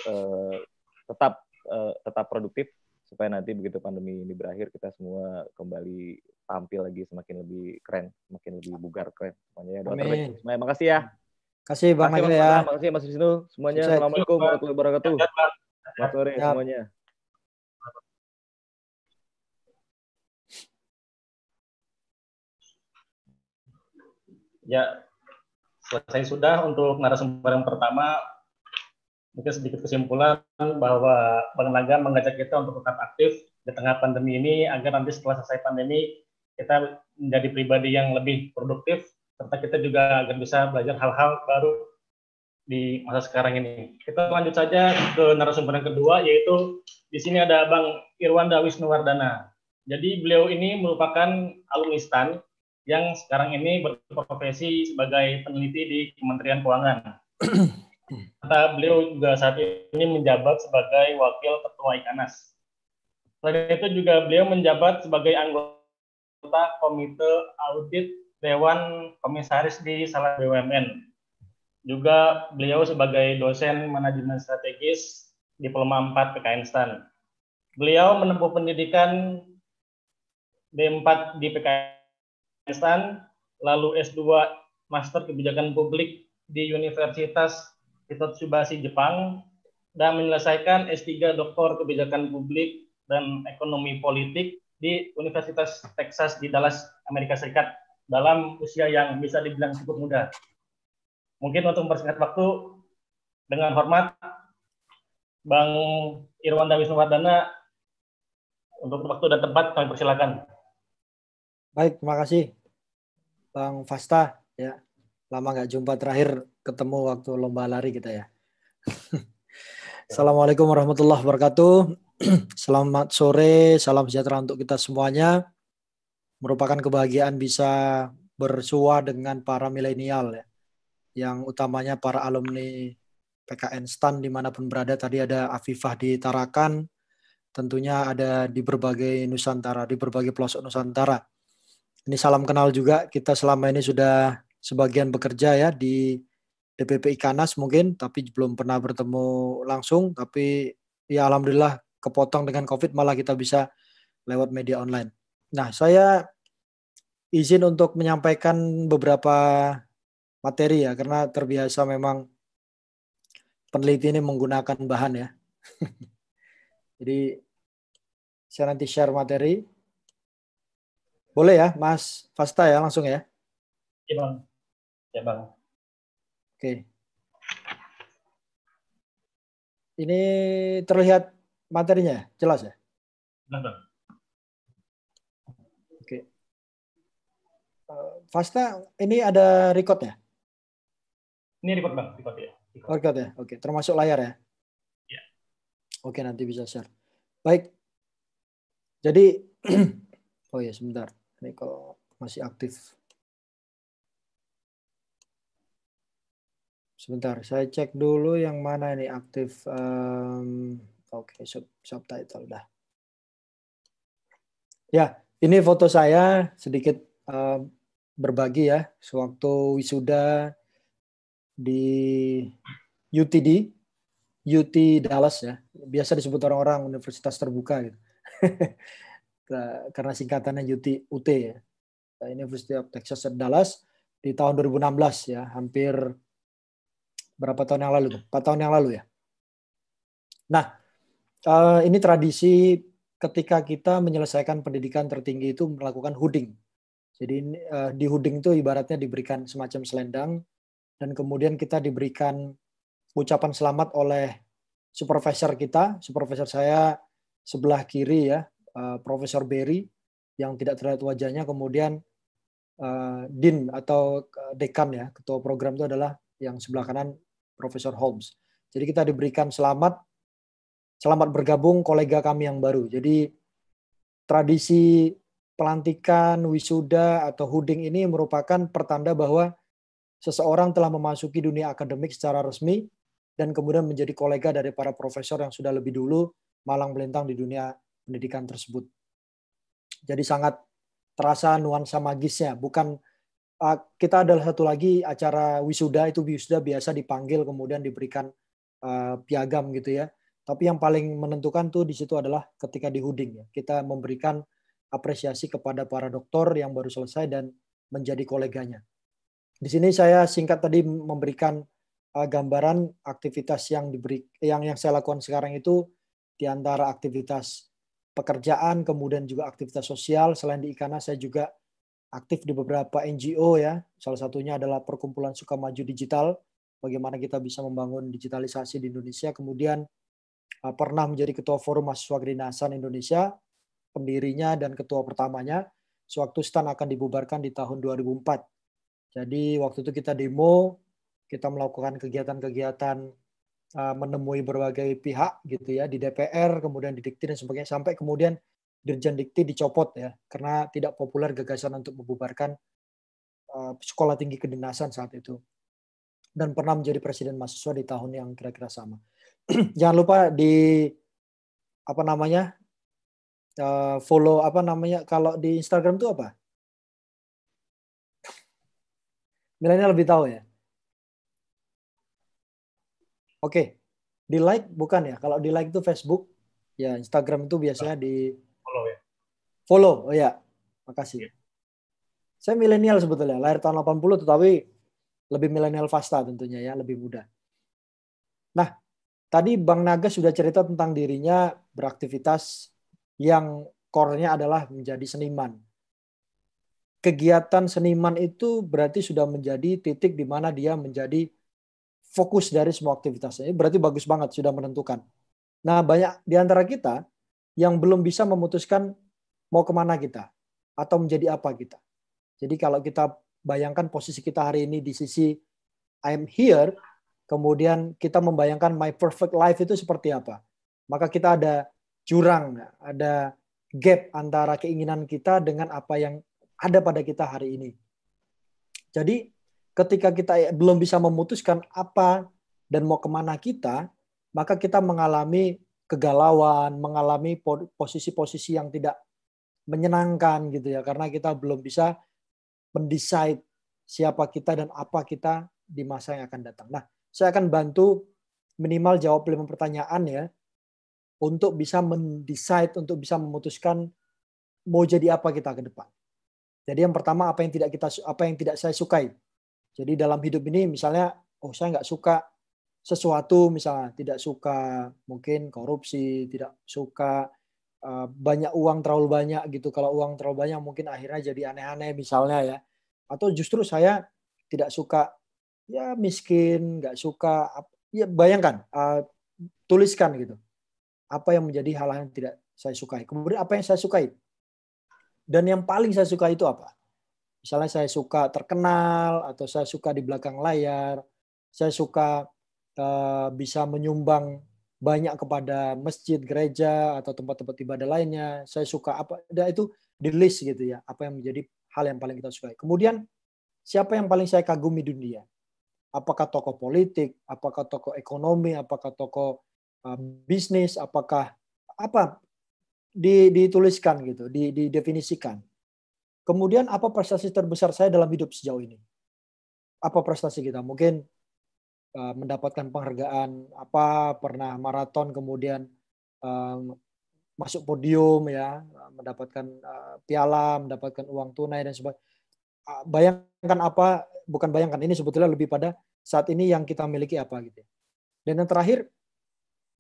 tetap produktif supaya nanti begitu pandemi ini berakhir kita semua kembali tampil lagi semakin lebih keren, semakin lebih bugar keren semuanya. Doa terbaik semuanya. Makasih ya. Kasih Bang Naga ya. Makasih Mas Wisnu semuanya. Assalamualaikum warahmatullahi wabarakatuh. Selamat sore semuanya. Ya, selesai sudah untuk narasumber yang pertama. Mungkin sedikit kesimpulan bahwa Bang Naga mengajak kita untuk tetap aktif di tengah pandemi ini agar nanti setelah selesai pandemi kita menjadi pribadi yang lebih produktif, serta kita juga agar bisa belajar hal-hal baru di masa sekarang ini. Kita lanjut saja ke narasumber yang kedua, yaitu di sini ada Bang Irwanda Wisnuwardana. Jadi beliau ini merupakan alumni STAN yang sekarang ini berprofesi sebagai peneliti di Kementerian Keuangan. Serta beliau juga saat ini menjabat sebagai Wakil Ketua Ikanas. Selain itu juga beliau menjabat sebagai anggota Komite Audit Dewan Komisaris di salah BUMN. Juga beliau sebagai dosen manajemen strategis Diploma 4 PKN STAN. Beliau menempuh pendidikan D4 di PKN STAN, lalu S2 Master Kebijakan Publik di Universitas Hitotsubashi Jepang, dan menyelesaikan S3 Doktor Kebijakan Publik dan Ekonomi Politik di Universitas Texas di Dallas, Amerika Serikat, dalam usia yang bisa dibilang cukup muda. Mungkin untuk mempersingkat waktu, dengan hormat, Bang Irwanda Wisnuwardana, untuk waktu dan tempat kami persilakan. Baik, terima kasih Bang Fasta. Ya, lama nggak jumpa, terakhir ketemu waktu lomba lari kita ya. Assalamualaikum warahmatullahi wabarakatuh. Selamat sore, salam sejahtera untuk kita semuanya. Merupakan kebahagiaan bisa bersua dengan para milenial ya, yang utamanya para alumni PKN STAN dimanapun berada. Tadi ada Afifah di Tarakan, tentunya ada di berbagai Nusantara, di berbagai pelosok Nusantara. Ini salam kenal juga, kita selama ini sudah sebagian bekerja ya di DPP Ikanas mungkin, tapi belum pernah bertemu langsung, tapi ya alhamdulillah kepotong dengan COVID malah kita bisa lewat media online. Nah, saya izin untuk menyampaikan beberapa materi ya, karena terbiasa memang peneliti ini menggunakan bahan ya. Jadi saya nanti share materi. Boleh ya, Mas Fasta ya, langsung ya. Iya Bang. Ya Bang. Oke. Ini terlihat materinya, jelas ya? Jelas Bang. Oke. Fasta, ini ada record ya? Ini record Bang, record ya. Record ya, oke. Termasuk layar ya? Ya. Oke, nanti bisa share. Baik. Jadi, oh ya sebentar. Ini kalau masih aktif. Sebentar, saya cek dulu yang mana ini aktif. Oke, subtitle dah. Ya, ini foto saya sedikit berbagi ya. Sewaktu wisuda di UTD, UT Dallas ya. Biasa disebut orang-orang universitas terbuka gitu. Karena singkatannya UT ya. University of Texas at Dallas di tahun 2016 ya, hampir berapa tahun yang lalu tuh? 4 tahun yang lalu ya. Nah, ini tradisi ketika kita menyelesaikan pendidikan tertinggi itu melakukan hooding. Jadi di hooding itu ibaratnya diberikan semacam selendang dan kemudian kita diberikan ucapan selamat oleh supervisor kita, supervisor saya sebelah kiri ya, Profesor Berry yang tidak terlihat wajahnya, kemudian Dean atau dekan ya, ketua program itu adalah yang sebelah kanan Profesor Holmes. Jadi kita diberikan selamat bergabung kolega kami yang baru. Jadi tradisi pelantikan, wisuda atau hooding ini merupakan pertanda bahwa seseorang telah memasuki dunia akademik secara resmi dan kemudian menjadi kolega dari para profesor yang sudah lebih dulu malang melintang di dunia pendidikan tersebut. Jadi sangat terasa nuansa magisnya. Bukan kita adalah satu lagi acara wisuda, itu wisuda biasa dipanggil kemudian diberikan piagam gitu ya. Tapi yang paling menentukan tuh di situ adalah ketika di hooding ya. Kita memberikan apresiasi kepada para doktor yang baru selesai dan menjadi koleganya. Di sini saya singkat tadi memberikan gambaran aktivitas yang saya lakukan sekarang itu di antara aktivitas pekerjaan, kemudian juga aktivitas sosial. Selain di Ikanas, saya juga aktif di beberapa NGO ya. Salah satunya adalah Perkumpulan Sukamaju Digital. Bagaimana kita bisa membangun digitalisasi di Indonesia. Kemudian pernah menjadi ketua Forum Mahasiswa Kedinasan Indonesia, pendirinya dan ketua pertamanya. Sewaktu STAN akan dibubarkan di tahun 2004. Jadi waktu itu kita demo, kita melakukan kegiatan-kegiatan menemui berbagai pihak gitu ya di DPR, kemudian di Dikti dan sebagainya, sampai kemudian Dirjen Dikti dicopot ya karena tidak populer gagasan untuk membubarkan sekolah tinggi kedinasan saat itu. Dan pernah menjadi presiden mahasiswa di tahun yang kira-kira sama. Jangan lupa di follow kalau di Instagram itu apa? Milenial lebih tahu ya. Oke, di like bukan ya? Kalau di like itu Facebook, ya Instagram itu biasanya di Follow ya. follow. Oh ya, makasih. Saya milenial sebetulnya, lahir tahun 80 tetapi lebih milenial Fasta tentunya ya, lebih muda. Nah, tadi Bang Naga sudah cerita tentang dirinya beraktivitas yang core-nya adalah menjadi seniman. Kegiatan seniman itu berarti sudah menjadi titik di mana dia menjadi fokus dari semua aktivitasnya. Berarti bagus banget, sudah menentukan. Nah, banyak di antara kita yang belum bisa memutuskan mau kemana kita atau menjadi apa kita. Jadi kalau kita bayangkan posisi kita hari ini di sisi I'm here, kemudian kita membayangkan my perfect life itu seperti apa. Maka kita ada jurang, ada gap antara keinginan kita dengan apa yang ada pada kita hari ini. Jadi ketika kita belum bisa memutuskan apa dan mau kemana kita, maka kita mengalami kegalauan, mengalami posisi-posisi yang tidak menyenangkan gitu ya, karena kita belum bisa mendesain siapa kita dan apa kita di masa yang akan datang. Nah, saya akan bantu minimal jawab 5 pertanyaan ya, untuk bisa mendesain, untuk bisa memutuskan mau jadi apa kita ke depan. Jadi yang pertama, apa yang tidak saya sukai. Jadi dalam hidup ini misalnya, saya nggak suka sesuatu, misalnya tidak suka mungkin korupsi, tidak suka banyak uang terlalu banyak gitu. Kalau uang terlalu banyak mungkin akhirnya jadi aneh-aneh misalnya ya. Atau justru saya tidak suka ya miskin, nggak suka, ya bayangkan, tuliskan gitu. Apa yang menjadi hal-hal yang tidak saya sukai. Kemudian apa yang saya sukai. Dan yang paling saya suka itu apa? Misalnya saya suka terkenal, atau saya suka di belakang layar, saya suka bisa menyumbang banyak kepada masjid, gereja, atau tempat-tempat ibadah lainnya. Saya suka apa? Dan itu di list gitu ya, apa yang menjadi hal yang paling kita sukai. Kemudian siapa yang paling saya kagumi di dunia? Apakah tokoh politik, apakah tokoh ekonomi, apakah tokoh bisnis, apakah apa? Dituliskan gitu, didefinisikan. Kemudian apa prestasi terbesar saya dalam hidup sejauh ini? Apa prestasi kita? Mungkin mendapatkan penghargaan, pernah maraton kemudian masuk podium ya, mendapatkan piala, mendapatkan uang tunai dan sebagainya. Bayangkan ini sebetulnya lebih pada saat ini yang kita miliki apa gitu. Dan yang terakhir,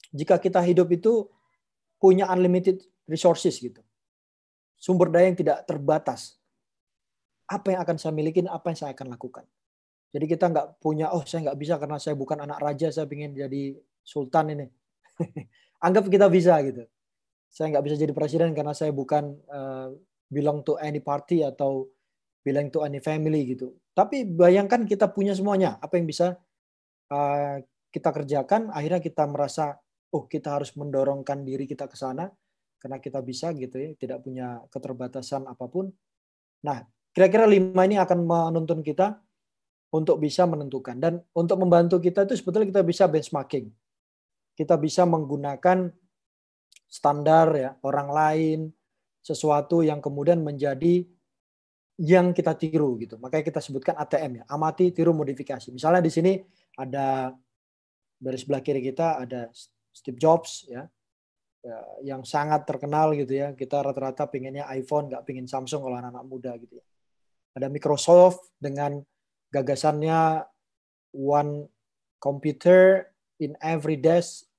jika kita hidup itu punya unlimited resources gitu, sumber daya yang tidak terbatas, apa yang akan saya miliki, apa yang saya akan lakukan. Jadi kita nggak punya, saya nggak bisa karena saya bukan anak raja, saya ingin jadi sultan ini. Anggap kita bisa gitu. Saya nggak bisa jadi presiden karena saya bukan belong to any party atau belong to any family gitu. Tapi bayangkan kita punya semuanya, apa yang bisa kita kerjakan, akhirnya kita merasa, kita harus mendorongkan diri kita ke sana, karena kita bisa gitu ya, tidak punya keterbatasan apapun. Nah, kira-kira 5 ini akan menuntun kita untuk bisa menentukan. Dan untuk membantu kita itu sebetulnya kita bisa benchmarking. Kita bisa menggunakan standar ya orang lain, sesuatu yang kemudian menjadi yang kita tiru gitu. Makanya kita sebutkan ATM ya, amati, tiru, modifikasi. Misalnya di sini ada dari sebelah kiri kita ada Steve Jobs ya, yang sangat terkenal gitu ya. Kita rata-rata pengennya iPhone, nggak pengen Samsung kalau anak-anak muda gitu ya. Ada Microsoft dengan gagasannya one computer in every desk,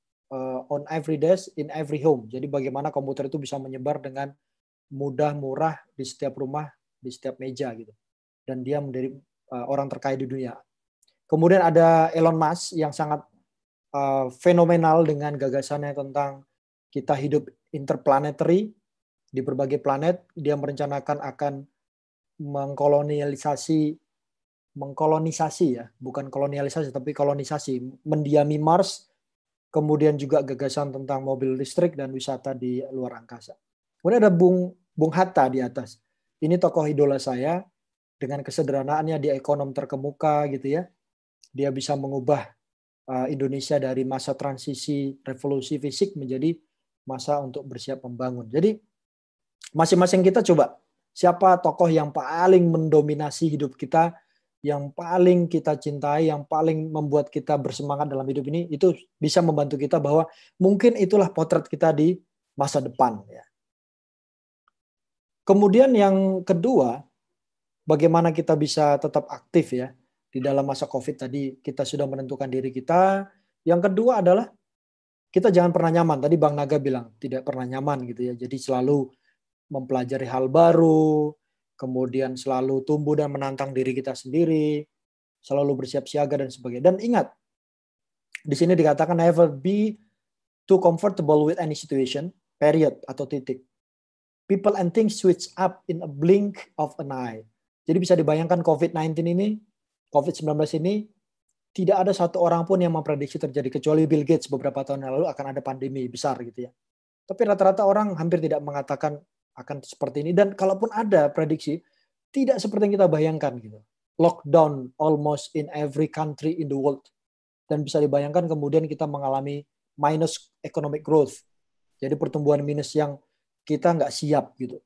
on every desk, in every home. Jadi bagaimana komputer itu bisa menyebar dengan mudah, murah di setiap rumah, di setiap meja gitu. Dan dia menjadi orang terkaya di dunia. Kemudian ada Elon Musk yang sangat fenomenal dengan gagasannya tentang kita hidup interplanetary di berbagai planet. Dia merencanakan akan mengkolonisasi ya, bukan kolonialisasi tapi kolonisasi, mendiami Mars. Kemudian juga gagasan tentang mobil listrik dan wisata di luar angkasa. Kemudian ada Bung Hatta di atas. Ini tokoh idola saya, dengan kesederhanaannya dia ekonom terkemuka gitu ya. Dia bisa mengubah Indonesia dari masa transisi revolusi fisik menjadi masa untuk bersiap membangun. Jadi masing-masing kita coba, siapa tokoh yang paling mendominasi hidup kita, yang paling kita cintai, yang paling membuat kita bersemangat dalam hidup ini, itu bisa membantu kita bahwa mungkin itulah potret kita di masa depan. Ya. Kemudian yang kedua, bagaimana kita bisa tetap aktif ya di dalam masa COVID tadi. Kita sudah menentukan diri kita. Yang kedua adalah kita jangan pernah nyaman. Tadi Bang Naga bilang tidak pernah nyaman gitu ya. Jadi selalu mempelajari hal baru, kemudian selalu tumbuh dan menantang diri kita sendiri, selalu bersiap siaga dan sebagainya. Dan ingat, di sini dikatakan never be too comfortable with any situation, period atau titik. People and things switch up in a blink of an eye. Jadi bisa dibayangkan COVID-19 ini, COVID-19 ini, tidak ada satu orang pun yang memprediksi terjadi, kecuali Bill Gates beberapa tahun yang lalu akan ada pandemi besar gitu ya. Tapi rata-rata orang hampir tidak mengatakan akan seperti ini, dan kalaupun ada prediksi, tidak seperti yang kita bayangkan gitu. Lockdown almost in every country in the world. Dan bisa dibayangkan kemudian kita mengalami minus economic growth. Jadi pertumbuhan minus yang kita nggak siap gitu.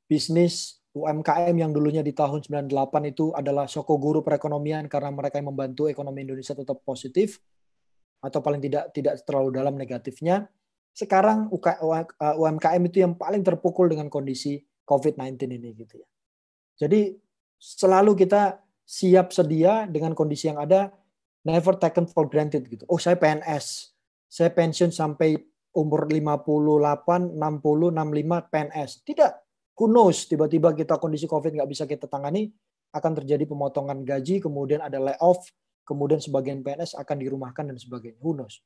Bisnis UMKM yang dulunya di tahun 98 itu adalah sokoguru perekonomian karena mereka yang membantu ekonomi Indonesia tetap positif atau paling tidak terlalu dalam negatifnya. Sekarang UMKM itu yang paling terpukul dengan kondisi COVID-19 ini gitu ya. Jadi selalu kita siap sedia dengan kondisi yang ada, never taken for granted gitu. Oh, saya PNS. Saya pensiun sampai umur 58, 60, 65 PNS. Tidak. Who knows, tiba-tiba kita kondisi COVID nggak bisa kita tangani, akan terjadi pemotongan gaji, kemudian ada layoff, kemudian sebagian PNS akan dirumahkan dan sebagainya. Who knows.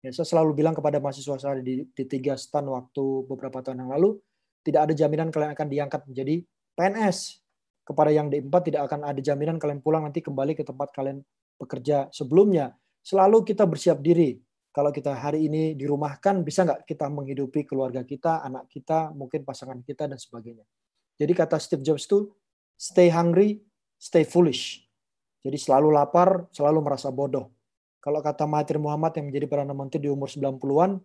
Ya, saya selalu bilang kepada mahasiswa saya di 3 stan waktu beberapa tahun yang lalu, tidak ada jaminan kalian akan diangkat menjadi PNS. Kepada yang D4 tidak akan ada jaminan kalian pulang nanti kembali ke tempat kalian bekerja sebelumnya. Selalu kita bersiap diri. Kalau kita hari ini dirumahkan, bisa nggak kita menghidupi keluarga kita, anak kita, mungkin pasangan kita, dan sebagainya. Jadi kata Steve Jobs itu, stay hungry, stay foolish. Jadi selalu lapar, selalu merasa bodoh. Kalau kata Mahathir Muhammad yang menjadi Perdana Menteri di umur 90-an,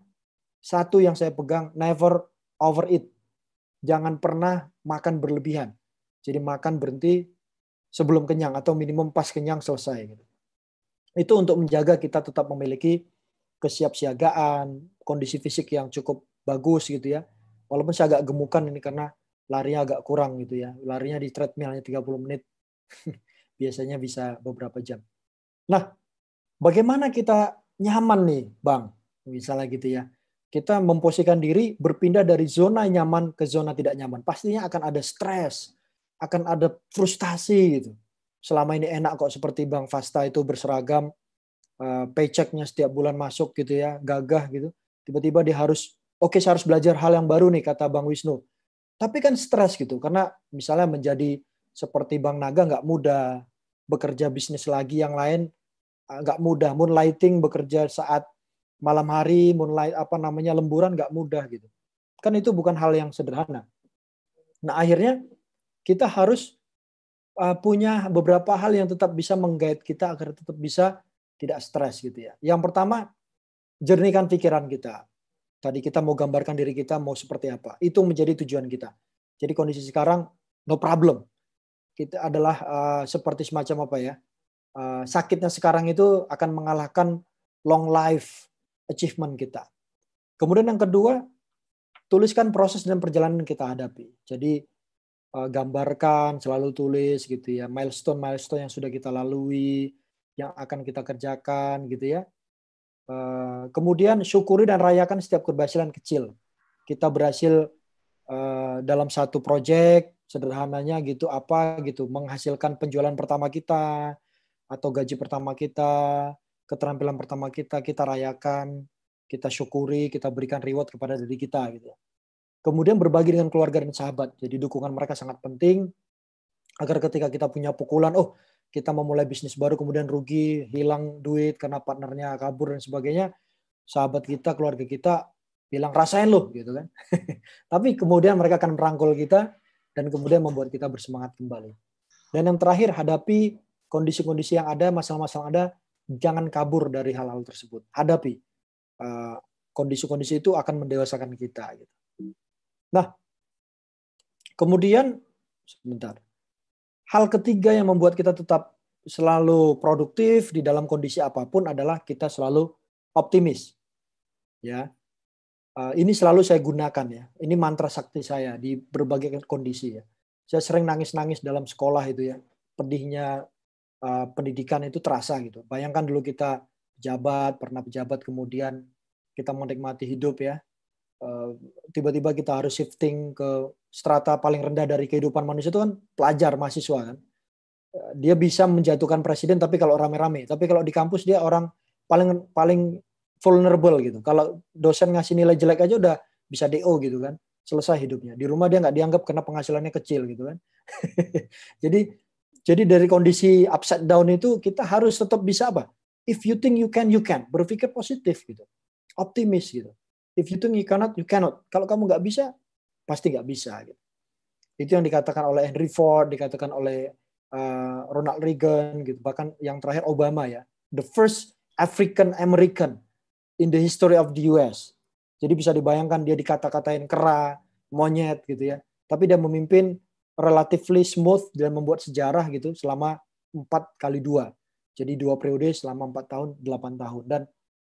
satu yang saya pegang, never overeat. Jangan pernah makan berlebihan. Jadi makan berhenti sebelum kenyang atau minimum pas kenyang selesai. Itu untuk menjaga kita tetap memiliki kesiapsiagaan, kondisi fisik yang cukup bagus gitu ya. Walaupun saya agak gemukan ini karena larinya agak kurang gitu ya. Larinya di treadmill hanya 30 menit. Biasanya bisa beberapa jam. Nah, bagaimana kita nyaman nih, Bang? Misalnya gitu ya. Kita memposisikan diri berpindah dari zona nyaman ke zona tidak nyaman. Pastinya akan ada stres, akan ada frustasi gitu. Selama ini enak kok seperti Bang Fasta itu berseragam, paychecknya setiap bulan masuk gitu ya, gagah gitu. Tiba-tiba dia harus, oke saya harus belajar hal yang baru nih kata Bang Wisnu. Tapi kan stres gitu, karena misalnya menjadi seperti Bang Naga nggak mudah, bekerja bisnis lagi yang lain nggak mudah, moonlighting bekerja saat malam hari, moonlight lemburan nggak mudah gitu. Kan itu bukan hal yang sederhana. Nah akhirnya kita harus punya beberapa hal yang tetap bisa menggait kita agar tetap bisa tidak stres gitu ya. Yang pertama, jernihkan pikiran kita. Tadi kita mau gambarkan diri kita mau seperti apa. Itu menjadi tujuan kita. Jadi kondisi sekarang no problem. Kita adalah seperti semacam apa ya? Sakitnya sekarang itu akan mengalahkan long life achievement kita. Kemudian yang kedua, tuliskan proses dan perjalanan yang kita hadapi. Jadi gambarkan, selalu tulis gitu ya, milestone yang sudah kita lalui, yang akan kita kerjakan gitu ya. Kemudian syukuri dan rayakan setiap keberhasilan kecil. Kita berhasil dalam satu proyek, sederhananya gitu apa gitu, menghasilkan penjualan pertama kita atau gaji pertama kita, keterampilan pertama kita rayakan, kita syukuri, kita berikan reward kepada diri kita gitu. Kemudian berbagi dengan keluarga dan sahabat. Jadi dukungan mereka sangat penting agar ketika kita punya pukulan, oh kita memulai bisnis baru kemudian rugi, hilang duit karena partnernya kabur dan sebagainya, sahabat kita, keluarga kita bilang rasain loh gitu kan. Tapi kemudian mereka akan merangkul kita dan kemudian membuat kita bersemangat kembali. Dan yang terakhir, hadapi kondisi-kondisi yang ada, masalah-masalah yang ada, jangan kabur dari hal-hal tersebut. Hadapi. Kondisi-kondisi itu akan mendewasakan kita gitu. Nah, kemudian sebentar. Hal ketiga yang membuat kita tetap selalu produktif di dalam kondisi apapun adalah kita selalu optimis. Ya. Ini selalu saya gunakan ya. Ini mantra sakti saya di berbagai kondisi ya. Saya sering nangis-nangis dalam sekolah itu ya. Pedihnya pendidikan itu terasa gitu. Bayangkan dulu kita pernah pejabat, kemudian kita menikmati hidup ya. Tiba-tiba kita harus shifting ke strata paling rendah dari kehidupan manusia itu kan pelajar, mahasiswa kan. Dia bisa menjatuhkan presiden tapi kalau rame-rame. Tapi kalau di kampus dia orang paling vulnerable gitu. Kalau dosen ngasih nilai jelek aja udah bisa DO gitu kan. Selesai hidupnya. Di rumah dia nggak dianggap karena penghasilannya kecil gitu kan. Jadi dari kondisi upside down itu kita harus tetap bisa apa? If you think you can, you can. Berpikir positif gitu. Optimis gitu. If you think you cannot, you cannot. Kalau kamu nggak bisa, pasti nggak bisa. Gitu. Itu yang dikatakan oleh Henry Ford, dikatakan oleh Ronald Reagan, gitu. Bahkan yang terakhir Obama ya. The first African American in the history of the US. Jadi bisa dibayangkan dia dikata-katain kera, monyet gitu ya. Tapi dia memimpin relatively smooth dan membuat sejarah gitu selama 4x2. Jadi 2 periode selama 4 tahun, 8 tahun. Dan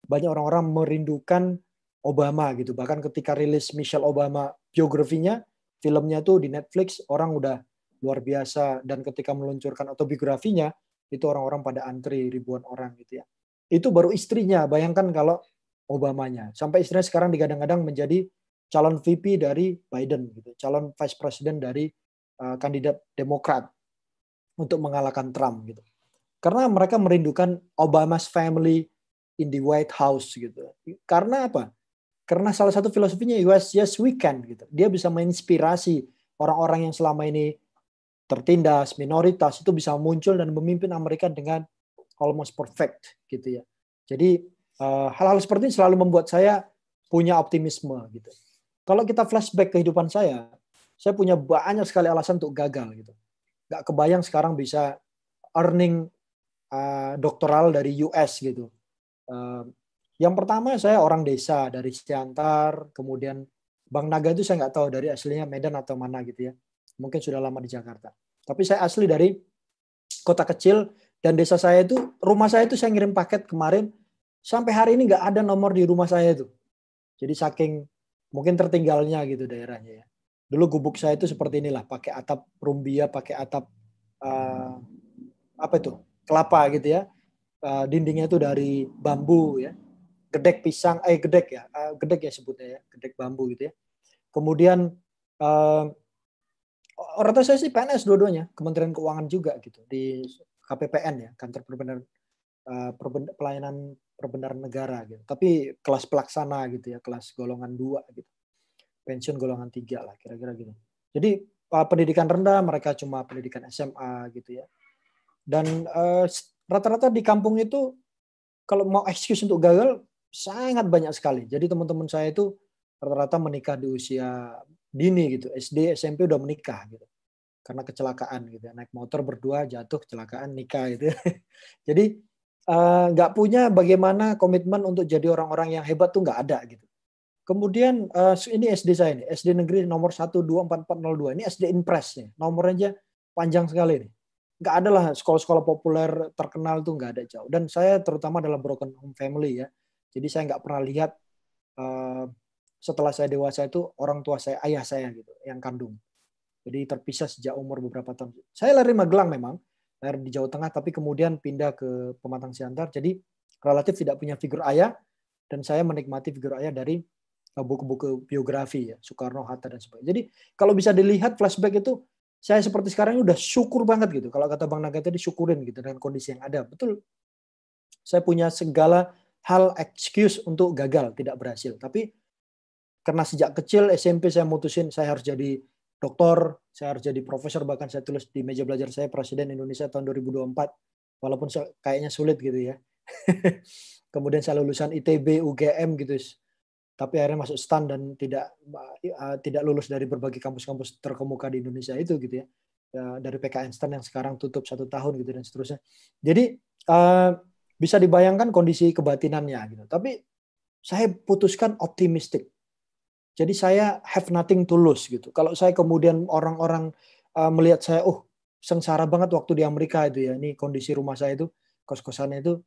banyak orang-orang merindukan Obama gitu. Bahkan ketika rilis Michelle Obama biografinya, filmnya tuh di Netflix, orang udah luar biasa. Dan ketika meluncurkan autobiografinya, itu orang-orang pada antri ribuan orang gitu ya. Itu baru istrinya, bayangkan kalau Obamanya. Sampai istrinya sekarang digadang-gadang menjadi calon VP dari Biden gitu, calon vice president dari kandidat Demokrat untuk mengalahkan Trump gitu. Karena mereka merindukan Obama's family in the White House gitu. Karena apa? Karena salah satu filosofinya US Yes We Can gitu. Dia bisa menginspirasi orang-orang yang selama ini tertindas, minoritas itu bisa muncul dan memimpin Amerika dengan almost perfect gitu ya. Jadi hal-hal seperti ini selalu membuat saya punya optimisme gitu. Kalau kita flashback kehidupan saya punya banyak sekali alasan untuk gagal gitu. Gak kebayang sekarang bisa earning doktoral dari US gitu. Yang pertama saya orang desa dari Ciantar, kemudian Bang Naga itu saya nggak tahu dari aslinya Medan atau mana gitu ya. Mungkin sudah lama di Jakarta. Tapi saya asli dari kota kecil dan desa saya itu, rumah saya itu saya ngirim paket kemarin, sampai hari ini nggak ada nomor di rumah saya itu. Jadi saking mungkin tertinggalnya gitu daerahnya ya. Dulu gubuk saya itu seperti inilah, pakai atap rumbia, pakai atap apa itu, kelapa gitu ya. Dindingnya itu dari bambu ya. Gedek pisang, gedek ya, gedek ya sebutnya ya, gedek bambu gitu ya. Kemudian orang tua saya sih PNS dua-duanya, Kementerian Keuangan juga gitu di KPPN ya, Kantor Pelayanan Perbendaharaan Negara gitu. Tapi kelas pelaksana gitu ya, kelas golongan 2 gitu. Pensiun golongan 3 lah kira-kira gitu. Jadi pendidikan rendah, mereka cuma pendidikan SMA gitu ya. Dan rata-rata di kampung itu kalau mau excuse untuk gagal sangat banyak sekali. Jadi teman-teman saya itu rata-rata menikah di usia dini gitu. SD, SMP udah menikah gitu. Karena kecelakaan gitu. Naik motor berdua, jatuh, kecelakaan, nikah gitu. Jadi nggak punya bagaimana komitmen untuk jadi orang-orang yang hebat tuh nggak ada gitu. Kemudian ini SD saya nih, SD negeri nomor 124402. Ini SD Impres nih. Nomornya panjang sekali nih. Nggak ada lah sekolah-sekolah populer terkenal tuh nggak ada jauh. Dan saya terutama adalah broken home family ya. Jadi saya nggak pernah lihat setelah saya dewasa itu orang tua saya, ayah saya gitu, yang kandung. Jadi terpisah sejak umur beberapa tahun. Saya lahir di Magelang memang, lahir di Jawa Tengah, tapi kemudian pindah ke Pematang Siantar. Jadi relatif tidak punya figur ayah, dan saya menikmati figur ayah dari buku-buku biografi ya, Soekarno, Hatta dan sebagainya. Jadi kalau bisa dilihat flashback itu, saya seperti sekarang ini udah syukur banget gitu. Kalau kata Bang Naga tadi, syukurin gitu dengan kondisi yang ada. Betul, saya punya segala hal excuse untuk gagal, tidak berhasil. Tapi karena sejak kecil SMP saya mutusin saya harus jadi doktor, saya harus jadi profesor, bahkan saya tulis di meja belajar saya Presiden Indonesia tahun 2024, walaupun kayaknya sulit gitu ya. Kemudian saya lulusan ITB, UGM gitu, tapi akhirnya masuk STAN dan tidak lulus dari berbagai kampus-kampus terkemuka di Indonesia itu gitu ya. Dari PKN STAN yang sekarang tutup 1 tahun gitu dan seterusnya. Jadi bisa dibayangkan kondisi kebatinannya gitu. Tapi saya putuskan optimistik. Jadi saya have nothing to lose gitu. Kalau saya kemudian orang-orang melihat saya, sengsara banget waktu di Amerika itu ya. Ini kondisi rumah saya itu, kos-kosannya itu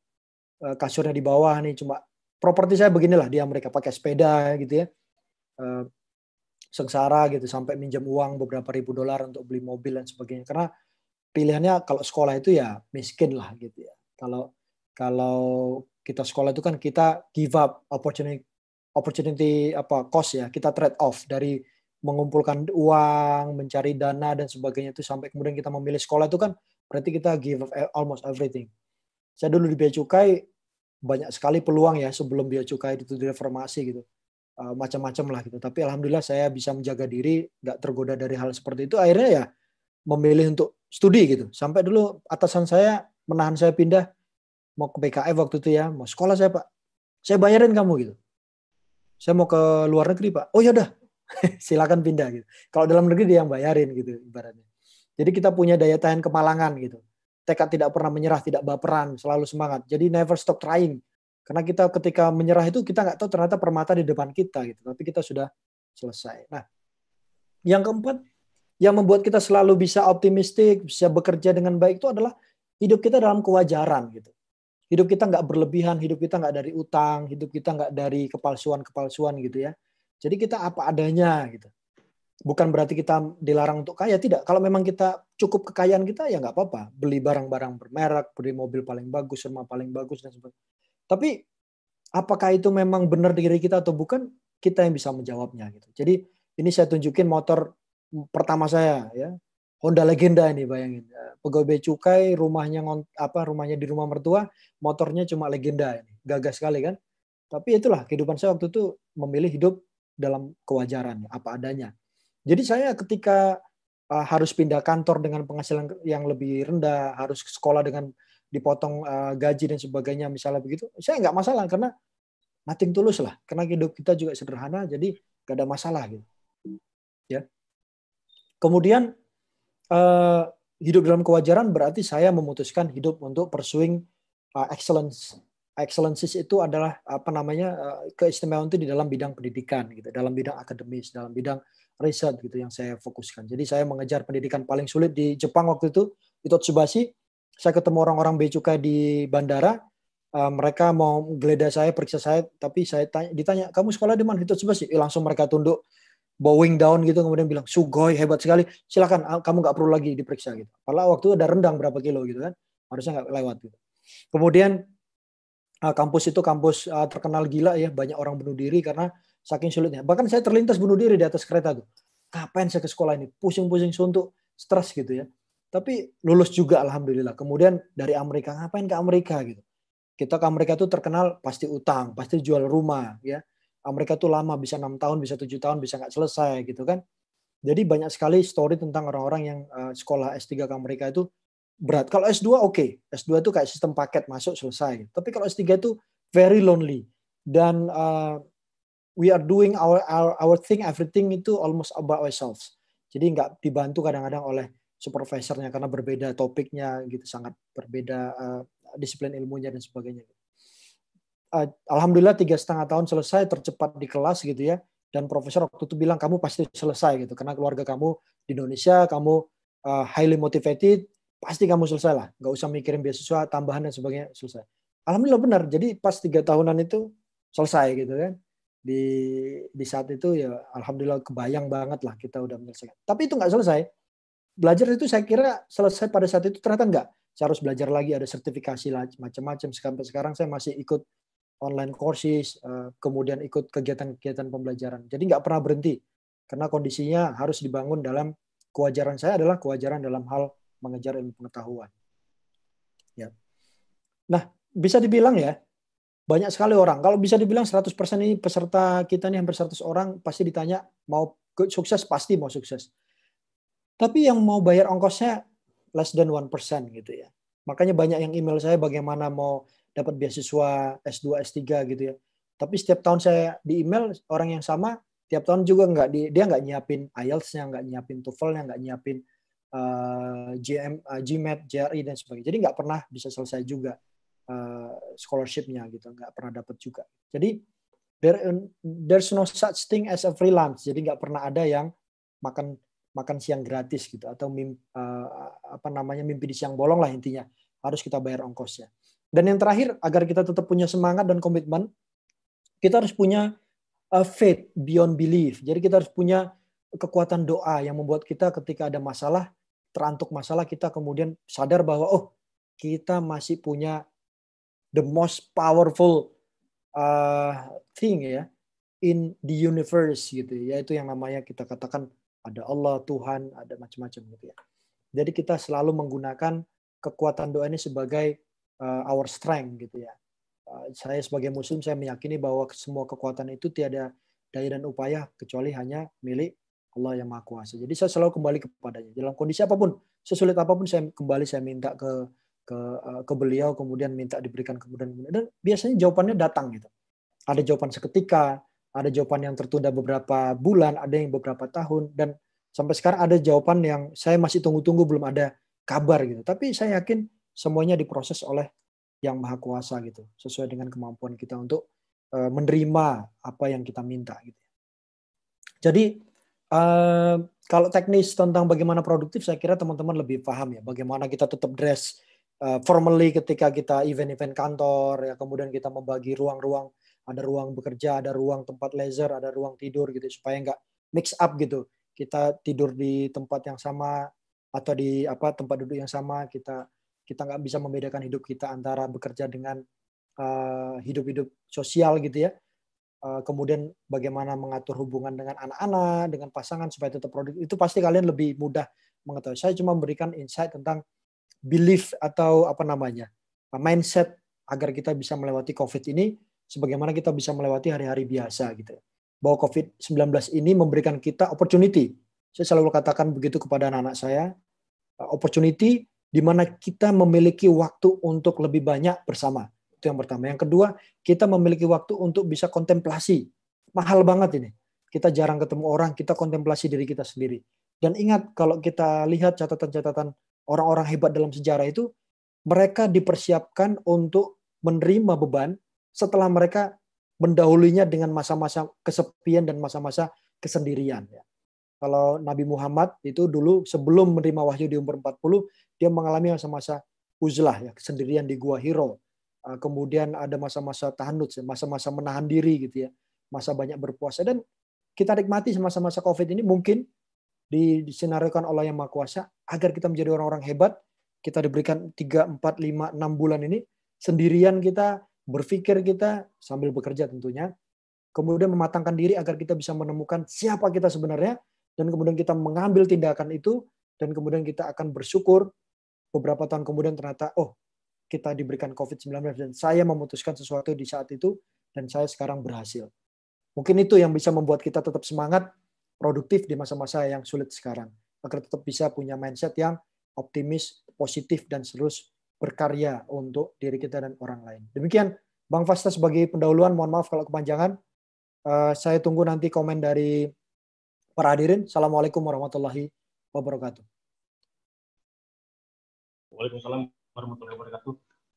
kasurnya di bawah nih, cuma properti saya beginilah di Amerika, pakai sepeda gitu ya. Sengsara gitu, sampai minjem uang beberapa ribu dolar untuk beli mobil dan sebagainya. Karena pilihannya kalau sekolah itu ya miskin lah gitu ya. Kalau kita sekolah itu kan kita give up opportunity cost ya, kita trade off dari mengumpulkan uang, mencari dana dan sebagainya itu sampai kemudian kita memilih sekolah itu kan berarti kita give up almost everything. Saya dulu di Bea Cukai banyak sekali peluang ya sebelum Bea Cukai itu direformasi gitu. Macam-macam lah gitu. Tapi alhamdulillah saya bisa menjaga diri, nggak tergoda dari hal seperti itu. Akhirnya ya memilih untuk studi gitu. Sampai dulu atasan saya menahan saya pindah mau ke BKF waktu itu ya, mau sekolah saya Pak, saya bayarin kamu gitu. Saya mau ke luar negeri Pak, oh yaudah, silakan pindah gitu. Kalau dalam negeri dia yang bayarin gitu ibaratnya. Jadi kita punya daya tahan kemalangan gitu. Tekad tidak pernah menyerah, tidak baperan, selalu semangat. Jadi never stop trying. Karena kita ketika menyerah itu kita nggak tahu ternyata permata di depan kita gitu, tapi kita sudah selesai. Nah, yang keempat yang membuat kita selalu bisa optimistik, bisa bekerja dengan baik itu adalah hidup kita dalam kewajaran gitu. Hidup kita nggak berlebihan, hidup kita nggak dari utang, hidup kita nggak dari kepalsuan-kepalsuan gitu ya. Jadi kita apa adanya gitu. Bukan berarti kita dilarang untuk kaya, tidak. Kalau memang kita cukup kekayaan kita ya nggak apa-apa. Beli barang-barang bermerek, beli mobil paling bagus, rumah paling bagus dan sebagainya. Tapi apakah itu memang benar diri kita atau bukan? Kita yang bisa menjawabnya gitu. Jadi ini saya tunjukin motor pertama saya ya. Honda Legenda ini bayangin. Pegawai bea cukai, rumahnya di rumah mertua, motornya cuma Legenda ini. Gagah sekali kan? Tapi itulah kehidupan saya waktu itu memilih hidup dalam kewajaran, apa adanya. Jadi saya ketika harus pindah kantor dengan penghasilan yang lebih rendah, harus sekolah dengan dipotong gaji dan sebagainya misalnya begitu, saya nggak masalah karena nothing tulus lah. Karena hidup kita juga sederhana, jadi nggak ada masalah gitu. Ya. Kemudian hidup dalam kewajaran berarti saya memutuskan hidup untuk pursuing excellence. Excellences itu adalah keistimewaan itu di dalam bidang pendidikan gitu, dalam bidang akademis, dalam bidang riset gitu yang saya fokuskan. Jadi saya mengejar pendidikan paling sulit di Jepang waktu itu Tsubasi. Saya ketemu orang-orang bea cukai di bandara, mereka mau geledah saya, periksa saya, tapi saya ditanya, kamu sekolah di mana? Tsubasi. Langsung mereka tunduk, bowing down gitu, kemudian bilang, sugoi, hebat sekali, silakan, kamu nggak perlu lagi diperiksa gitu. Padahal waktu itu ada rendang berapa kilo gitu kan, harusnya nggak lewat gitu. Kemudian kampus itu kampus terkenal gila ya, banyak orang bunuh diri karena saking sulitnya. Bahkan saya terlintas bunuh diri di atas kereta tuh. Ngapain saya ke sekolah ini? Pusing-pusing suntuk, stres gitu ya. Tapi lulus juga alhamdulillah. Kemudian dari Amerika, ngapain ke Amerika gitu. Kita ke Amerika tuh terkenal pasti utang, pasti jual rumah ya. Amerika tuh lama, bisa 6 tahun, bisa 7 tahun, bisa nggak selesai gitu kan. Jadi banyak sekali story tentang orang-orang yang sekolah S3 ke Amerika itu berat. Kalau S2 oke. S2 itu kayak sistem paket masuk selesai. Tapi kalau S3 itu very lonely. Dan we are doing our thing, everything itu almost about ourselves. Jadi nggak dibantu kadang-kadang oleh supervisornya karena berbeda topiknya gitu, sangat berbeda disiplin ilmunya dan sebagainya. Alhamdulillah 3,5 tahun selesai, tercepat di kelas gitu ya. Dan profesor waktu itu bilang kamu pasti selesai gitu karena keluarga kamu di Indonesia, kamu highly motivated, pasti kamu selesai lah, nggak usah mikirin beasiswa tambahan dan sebagainya, selesai. Alhamdulillah benar, jadi pas 3 tahunan itu selesai gitu kan. Di saat itu ya alhamdulillah kebayang banget lah kita udah menyelesaikan. Tapi itu nggak selesai. Belajar itu saya kira selesai pada saat itu, ternyata nggak. Saya harus belajar lagi, ada sertifikasi lah macam-macam. Sampai sekarang saya masih ikut online courses, kemudian ikut kegiatan-kegiatan pembelajaran. Jadi nggak pernah berhenti karena kondisinya harus dibangun dalam kewajaran. Saya adalah kewajaran dalam hal mengejar ilmu pengetahuan. Ya. Nah, bisa dibilang ya, banyak sekali orang. Kalau bisa dibilang 100% ini peserta kita nih hampir 100 orang pasti ditanya mau sukses, pasti mau sukses. Tapi yang mau bayar ongkosnya less than 1% gitu ya. Makanya banyak yang email saya bagaimana mau dapat beasiswa S2, S3 gitu ya. Tapi setiap tahun saya di email orang yang sama, tiap tahun juga dia nggak nyiapin IELTS-nya, nggak nyiapin TOEFL-nya, nggak nyiapin GMAT, JRE dan sebagainya. Jadi nggak pernah bisa selesai juga scholarship-nya gitu, nggak pernah dapat juga. Jadi there's no such thing as a freelance. Jadi nggak pernah ada yang makan siang gratis gitu atau mimpi di siang bolong lah intinya. Harus kita bayar ongkosnya. Dan yang terakhir, agar kita tetap punya semangat dan komitmen, kita harus punya faith beyond belief. Jadi kita harus punya kekuatan doa yang membuat kita ketika ada masalah, terantuk masalah, kita kemudian sadar bahwa kita masih punya the most powerful thing ya in the universe gitu, yaitu yang namanya kita katakan ada Allah, Tuhan, ada macam-macam gitu ya. Jadi kita selalu menggunakan kekuatan doa ini sebagai our strength gitu ya. Saya sebagai muslim saya meyakini bahwa semua kekuatan itu tiada daya dan upaya kecuali hanya milik Allah yang Maha Kuasa. Jadi saya selalu kembali kepadanya. Dalam kondisi apapun, sesulit apapun saya minta ke beliau, kemudian minta diberikan kemudahan. Dan biasanya jawabannya datang gitu. Ada jawaban seketika, ada jawaban yang tertunda beberapa bulan, ada yang beberapa tahun, dan sampai sekarang ada jawaban yang saya masih tunggu-tunggu belum ada kabar gitu. Tapi saya yakin semuanya diproses oleh yang maha kuasa gitu, sesuai dengan kemampuan kita untuk menerima apa yang kita minta gitu. Jadi kalau teknis tentang bagaimana produktif, saya kira teman-teman lebih paham ya, bagaimana kita tetap dress formally ketika kita event-event kantor, ya kemudian kita membagi ruang-ruang, ada ruang bekerja, ada ruang tempat leisure, ada ruang tidur gitu, supaya nggak mix up gitu. Kita tidur di tempat yang sama atau di tempat duduk yang sama, kita nggak bisa membedakan hidup kita antara bekerja dengan hidup-hidup sosial gitu ya. Kemudian bagaimana mengatur hubungan dengan anak-anak, dengan pasangan supaya tetap produktif, itu pasti kalian lebih mudah mengetahui. Saya cuma memberikan insight tentang belief atau mindset agar kita bisa melewati COVID ini sebagaimana kita bisa melewati hari-hari biasa gitu. Bahwa COVID-19 ini memberikan kita opportunity. Saya selalu katakan begitu kepada anak-anak saya, opportunity di mana kita memiliki waktu untuk lebih banyak bersama. Itu yang pertama. Yang kedua, kita memiliki waktu untuk bisa kontemplasi. Mahal banget ini. Kita jarang ketemu orang, kita kontemplasi diri kita sendiri. Dan ingat, kalau kita lihat catatan-catatan orang-orang hebat dalam sejarah itu, mereka dipersiapkan untuk menerima beban setelah mereka mendahulunya dengan masa-masa kesepian dan masa-masa kesendirian. Kalau Nabi Muhammad itu dulu sebelum menerima wahyu di umur 40, dia mengalami masa-masa uzlah, ya, kesendirian di Gua Hiro. Kemudian ada masa-masa tahanut, masa-masa menahan diri gitu ya, masa banyak berpuasa. Dan kita nikmati masa-masa COVID ini mungkin disenariokan oleh Yang Maha Kuasa agar kita menjadi orang-orang hebat. Kita diberikan 3, 4, 5, 6 bulan ini sendirian, kita berpikir, kita sambil bekerja tentunya. Kemudian mematangkan diri agar kita bisa menemukan siapa kita sebenarnya, dan kemudian kita mengambil tindakan itu, dan kemudian kita akan bersyukur beberapa tahun kemudian ternyata, oh, kita diberikan COVID-19 dan saya memutuskan sesuatu di saat itu dan saya sekarang berhasil. Mungkin itu yang bisa membuat kita tetap semangat, produktif di masa-masa yang sulit sekarang. Agar tetap bisa punya mindset yang optimis, positif, dan terus berkarya untuk diri kita dan orang lain. Demikian, Bang Fasta sebagai pendahuluan, mohon maaf kalau kepanjangan. Saya tunggu nanti komen dari para hadirin. Assalamualaikum warahmatullahi wabarakatuh. Waalaikumsalam warahmatullahi wabarakatuh.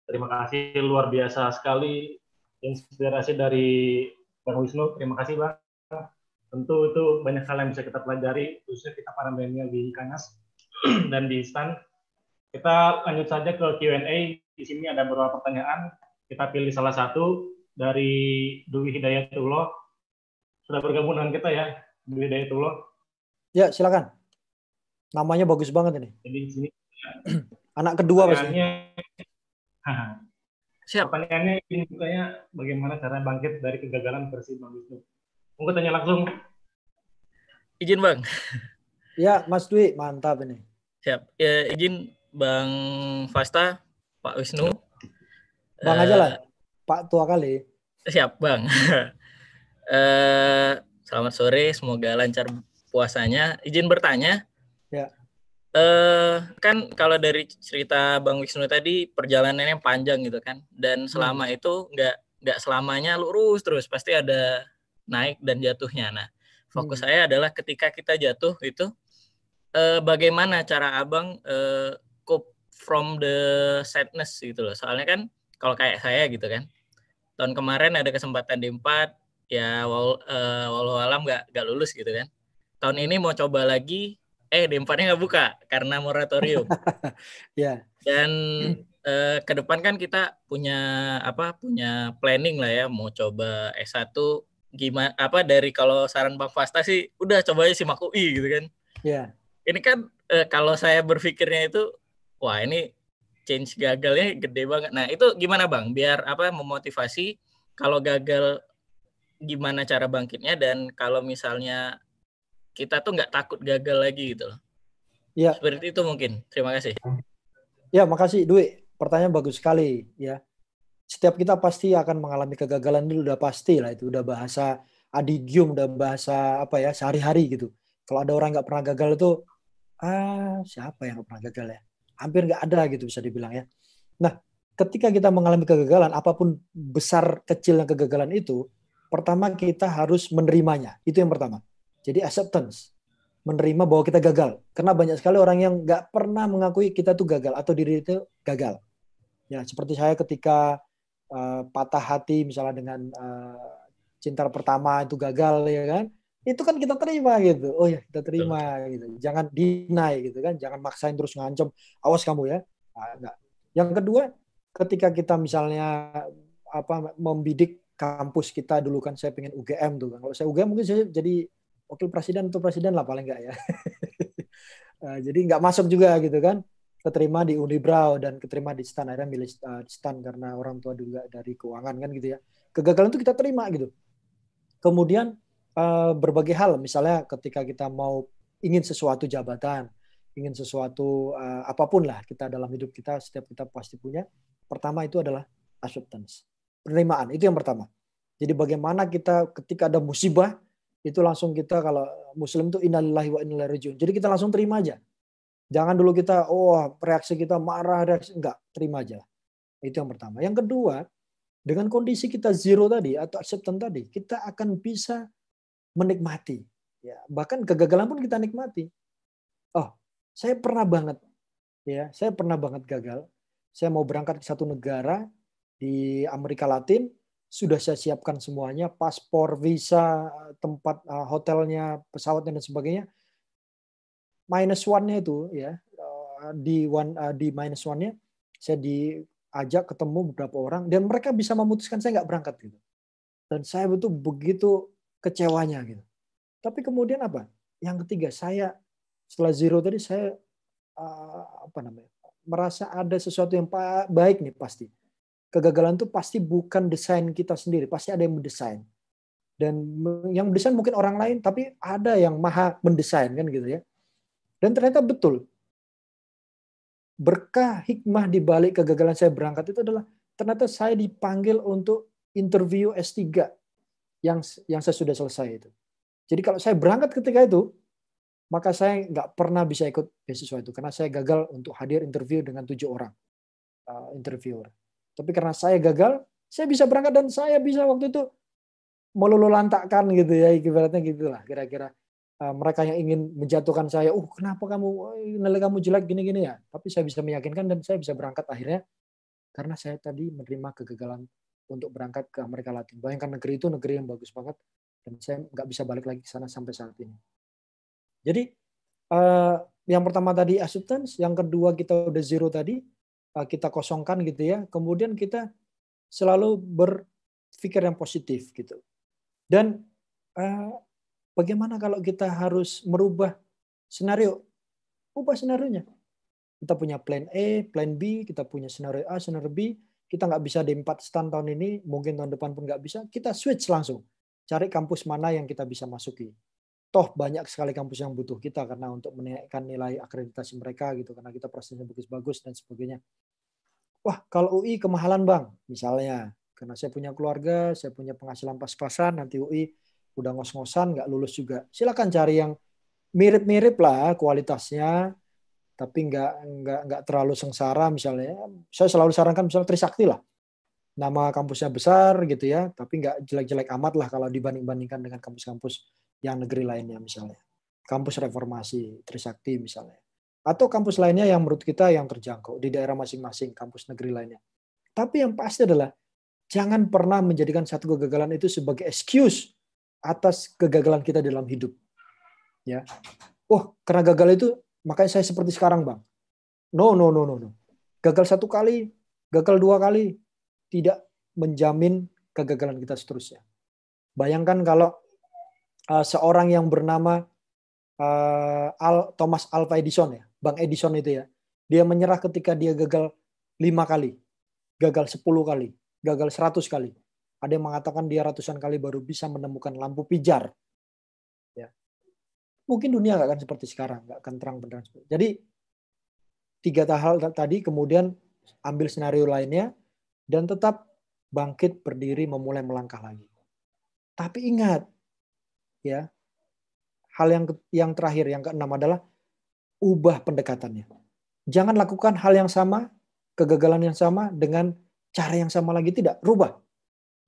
Terima kasih, luar biasa sekali inspirasi dari Bang Wisnu. Terima kasih, Bang. Tentu itu banyak hal yang bisa kita pelajari, khususnya kita para milenial di Kanas dan di STAN. Kita lanjut saja ke Q&A. Di sini ada beberapa pertanyaan. Kita pilih salah satu dari Dwi Hidayatullah. Sudah bergabung dengan kita ya, Dwi Hidayatullah. Ya, silakan. Namanya bagus banget ini. Jadi di sini anak kedua pasti. Siap. Pertanyaannya ini bukannya bagaimana cara bangkit dari kegagalan versi Bang Wisnu. Mungkin tanya langsung. Izin Bang. Ya, Mas Dwi, mantap ini. Siap. Ya, izin Bang Fasta, Pak Wisnu. Bang aja lah, Pak tua kali. Siap Bang. Selamat sore, semoga lancar puasanya. Izin bertanya. Ya. Kan kalau dari cerita Bang Wisnu tadi perjalanannya panjang gitu kan, dan selama itu nggak selamanya lurus terus, pasti ada naik dan jatuhnya. Nah, fokus saya adalah ketika kita jatuh itu bagaimana cara Abang cope from the sadness gitu loh. Soalnya kan kalau kayak saya gitu kan, tahun kemarin ada kesempatan di 4 ya, walau alam nggak lulus gitu kan. Tahun ini mau coba lagi, D4-nya nggak buka karena moratorium. Ya. Dan ke depan kan kita punya planning lah ya, mau coba S1 gimana, dari kalau saran Bang Fasta sih udah coba aja SIMAK UI gitu kan. Ya. Ini kan kalau saya berpikirnya itu, wah ini change gagalnya gede banget. Nah, itu gimana Bang? Biar memotivasi kalau gagal gimana cara bangkitnya, dan kalau misalnya kita tuh nggak takut gagal lagi gitu loh. Ya. Seperti itu mungkin. Terima kasih. Ya, makasih Dwi. Pertanyaan bagus sekali ya. Setiap kita pasti akan mengalami kegagalan, itu udah pasti lah, itu udah bahasa adigium, udah bahasa sehari-hari gitu. Kalau ada orang nggak pernah gagal itu, siapa yang nggak pernah gagal ya? Hampir nggak ada gitu bisa dibilang ya. Nah, ketika kita mengalami kegagalan, apapun besar kecilnya kegagalan itu, pertama kita harus menerimanya. Itu yang pertama. Jadi acceptance, menerima bahwa kita gagal. Karena banyak sekali orang yang nggak pernah mengakui kita tuh gagal atau diri itu gagal. Ya, seperti saya ketika patah hati misalnya dengan cinta pertama itu gagal ya kan. Itu kan kita terima gitu. Oh ya, kita terima gitu. Jangan deny gitu kan. Jangan maksain terus ngancem. Awas kamu ya. Nah, enggak. Yang kedua, ketika kita misalnya membidik kampus kita dulu kan saya pengen UGM tuh kan. Kalau saya UGM mungkin saya jadi wakil presiden atau presiden lah paling enggak ya. Jadi nggak masuk juga gitu kan. Keterima di Unibrau dan keterima di STAN. Akhirnya milih STAN karena orang tua juga dari keuangan kan gitu ya. Kegagalan itu kita terima gitu. Kemudian berbagai hal, misalnya ketika kita mau ingin sesuatu jabatan, ingin sesuatu apapun lah kita dalam hidup kita, setiap kita pasti punya. Pertama itu adalah acceptance, penerimaan, itu yang pertama. Jadi bagaimana kita ketika ada musibah, itu langsung kita kalau Muslim itu innalillahi wa inna ilaihi raji'un. Jadi kita langsung terima aja. Jangan dulu kita, reaksi kita marah, enggak, terima aja. Itu yang pertama. Yang kedua, dengan kondisi kita zero tadi atau acceptance tadi, kita akan bisa menikmati. Ya, bahkan kegagalan pun kita nikmati. Oh, saya pernah banget gagal. Saya mau berangkat ke satu negara di Amerika Latin, sudah saya siapkan semuanya, paspor, visa, tempat hotelnya, pesawatnya dan sebagainya. Minus one-nya itu ya, di minus one-nya saya diajak ketemu beberapa orang dan mereka bisa memutuskan saya nggak berangkat gitu. Dan saya begitu kecewanya gitu. Tapi kemudian apa? Yang ketiga, saya setelah zero tadi saya merasa ada sesuatu yang baik nih pasti. Kegagalan itu pasti bukan desain kita sendiri, pasti ada yang mendesain. Dan yang mendesain mungkin orang lain, tapi ada yang maha mendesain kan gitu ya. Dan ternyata betul. Berkah hikmah di balik kegagalan saya berangkat itu adalah ternyata saya dipanggil untuk interview S3 yang saya sudah selesai itu. Jadi kalau saya berangkat ketika itu, maka saya nggak pernah bisa ikut beasiswa itu karena saya gagal untuk hadir interview dengan 7 orang interviewer. Tapi karena saya gagal, saya bisa berangkat dan saya bisa waktu itu melululantakkan gitu ya, ibaratnya gitulah kira-kira. Mereka yang ingin menjatuhkan saya, kenapa nilai kamu jelek gini-gini ya. Tapi saya bisa meyakinkan dan saya bisa berangkat akhirnya karena saya tadi menerima kegagalan untuk berangkat ke Amerika Latin. Bayangkan negeri itu negeri yang bagus banget dan saya nggak bisa balik lagi ke sana sampai saat ini. Jadi yang pertama tadi acceptance, yang kedua kita udah zero tadi, kita kosongkan gitu ya. Kemudian kita selalu berpikir yang positif gitu. Dan bagaimana kalau kita harus merubah senario? Ubah senarionya. Kita punya plan A, plan B, kita punya senario A, senario B. Kita nggak bisa di 4 STAN tahun ini, mungkin tahun depan pun nggak bisa. Kita switch langsung. Cari kampus mana yang kita bisa masuki. Toh banyak sekali kampus yang butuh kita karena untuk menaikkan nilai akreditasi mereka gitu. Karena kita prosesnya bagus-bagus dan sebagainya. Wah, kalau UI kemahalan bang, misalnya. Karena saya punya keluarga, saya punya penghasilan pas-pasan, nanti UI udah ngos-ngosan, nggak lulus juga. Silakan cari yang mirip-mirip lah kualitasnya, tapi nggak terlalu sengsara misalnya. Saya selalu sarankan misalnya Trisakti lah. Nama kampusnya besar gitu ya, tapi nggak jelek-jelek amat lah kalau dibanding-bandingkan dengan kampus-kampus yang negeri lainnya misalnya. Kampus Reformasi, Trisakti misalnya. Atau kampus lainnya yang menurut kita yang terjangkau di daerah masing-masing, kampus negeri lainnya. Tapi yang pasti adalah jangan pernah menjadikan satu kegagalan itu sebagai excuse atas kegagalan kita dalam hidup. Ya. Karena gagal itu makanya saya seperti sekarang, Bang. No. Gagal 1 kali, gagal 2 kali tidak menjamin kegagalan kita seterusnya. Bayangkan kalau seorang yang bernama Thomas Alva Edison ya, Bang Edison itu ya, dia menyerah ketika dia gagal 5 kali, gagal 10 kali, gagal 100 kali. Ada yang mengatakan dia ratusan kali baru bisa menemukan lampu pijar. Ya. Mungkin dunia nggak akan seperti sekarang, nggak akan terang benderang. Jadi 3 hal tadi, kemudian ambil skenario lainnya, dan tetap bangkit, berdiri, memulai melangkah lagi. Tapi ingat, ya, hal yang terakhir, yang keenam adalah ubah pendekatannya. Jangan lakukan hal yang sama, kegagalan yang sama dengan cara yang sama lagi, tidak. Rubah.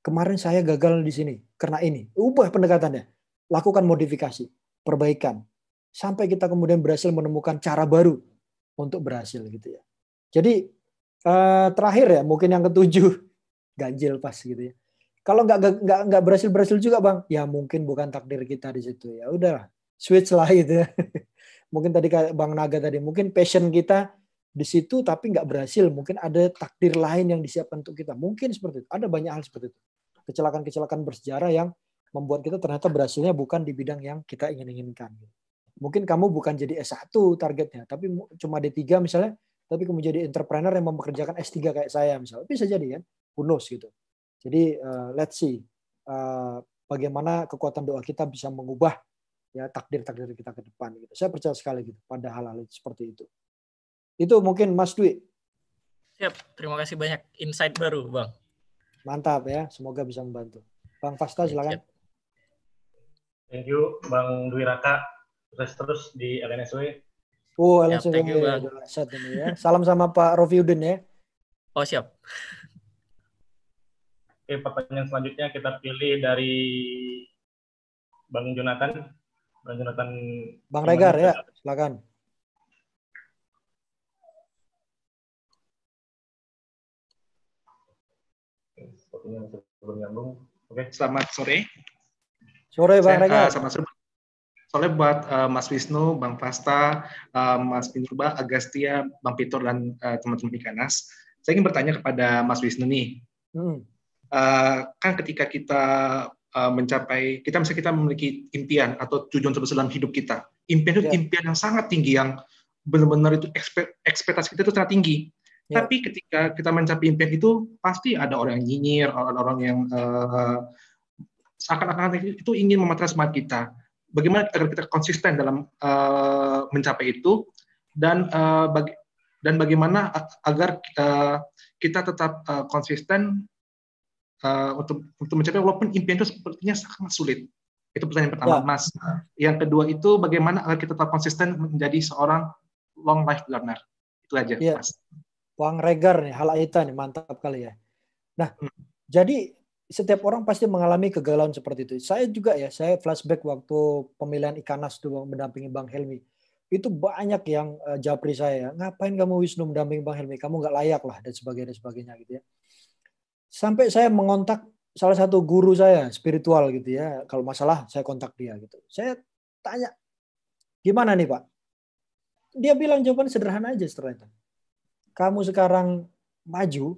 Kemarin saya gagal di sini karena ini. Ubah pendekatannya. Lakukan modifikasi, perbaikan, sampai kita kemudian berhasil menemukan cara baru untuk berhasil gitu ya. Jadi Terakhir ya, mungkin yang ketujuh, ganjil pas gitu ya. Kalau nggak berhasil juga bang, ya mungkin bukan takdir kita di situ. Ya udah, switch lah gitu ya. Mungkin tadi kayak Bang Naga tadi, mungkin passion kita di situ tapi nggak berhasil. Mungkin ada takdir lain yang disiapkan untuk kita. Mungkin seperti itu. Ada banyak hal seperti itu. Kecelakaan-kecelakaan bersejarah yang membuat kita ternyata berhasilnya bukan di bidang yang kita inginkan. Mungkin kamu bukan jadi S1 targetnya, tapi cuma D3 misalnya, tapi kamu jadi entrepreneur yang mempekerjakan S3 kayak saya misalnya. Bisa jadi kan, who knows gitu. Jadi let's see bagaimana kekuatan doa kita bisa mengubah ya takdir-takdir kita ke depan gitu. Saya percaya sekali gitu pada hal-hal seperti itu. Itu mungkin Mas Dwi. Siap, terima kasih banyak insight baru, Bang. Mantap ya, semoga bisa membantu. Bang Fasta silakan. Siap. Thank you Bang Dwi Raka, terus di LNSW. Oh, LNSW. Thank you, Bang. Ya. Salam sama Pak Rofiudin ya. Oh, siap. Oke, pertanyaan selanjutnya kita pilih dari Bang Jonathan. Bang Regar ya, silakan. Sepertinya masih belum nyambung. Oke. Selamat sore. Sore Bang Regar. Selamat sore. Sore buat Mas Wisnu, Bang Fasta, Mas Pinurba, Agastya, Bang Pitor, dan teman-teman Ikanas. Saya ingin bertanya kepada Mas Wisnu nih. Kan ketika kita mencapai, kita memiliki impian atau tujuan terbesar dalam hidup kita. Impian itu impian yang sangat tinggi, yang benar-benar itu ekspektasi kita itu sangat tinggi. Tapi ketika kita mencapai impian itu, pasti ada orang yang nyinyir, orang yang seakan-akan itu ingin mematahkan semangat kita. Bagaimana agar kita konsisten dalam mencapai itu, dan bagaimana agar kita tetap konsisten untuk mencapai walaupun impian itu sepertinya sangat sulit. Itu pertanyaan pertama, Mas. Yang kedua itu bagaimana agar kita tetap konsisten menjadi seorang long life learner. Itu aja, Mas. Bang Regar nih, hal Aita nih, mantap kali ya. Nah, jadi setiap orang pasti mengalami kegagalan seperti itu. Saya juga ya, saya flashback waktu pemilihan Ikanas dulu mendampingi Bang Helmi. Itu banyak yang japri saya, ngapain kamu Wisnu mendampingi Bang Helmi? Kamu nggak layak lah, dan sebagainya gitu ya. Sampai saya mengontak salah satu guru saya spiritual gitu ya. Kalau masalah saya kontak dia gitu. Saya tanya, gimana nih Pak? Dia bilang jawaban sederhana aja ternyata. Kamu sekarang maju,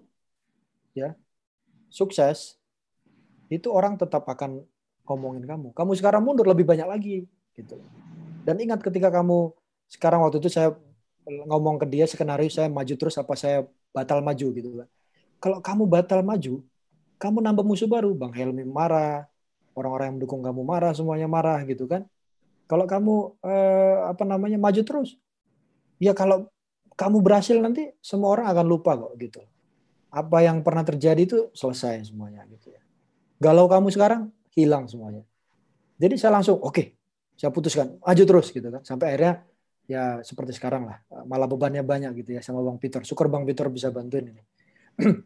ya, sukses, itu orang tetap akan ngomongin kamu. Kamu sekarang mundur lebih banyak lagi, gitu. Dan ingat ketika kamu sekarang waktu itu saya ngomong ke dia skenario saya maju terus apa saya batal maju gitu kan. Kalau kamu batal maju, kamu nambah musuh baru. Bang Helmi marah, orang-orang yang mendukung kamu marah, semuanya marah gitu kan. Kalau kamu maju terus, ya kalau kamu berhasil nanti semua orang akan lupa kok gitu. Apa yang pernah terjadi itu selesai semuanya gitu ya. Galau kamu sekarang hilang semuanya. Jadi saya langsung oke, saya putuskan maju terus gitu kan. Sampai akhirnya ya seperti sekarang lah. Malah bebannya banyak gitu ya sama Bang Pitor. Syukur Bang Pitor bisa bantuin ini.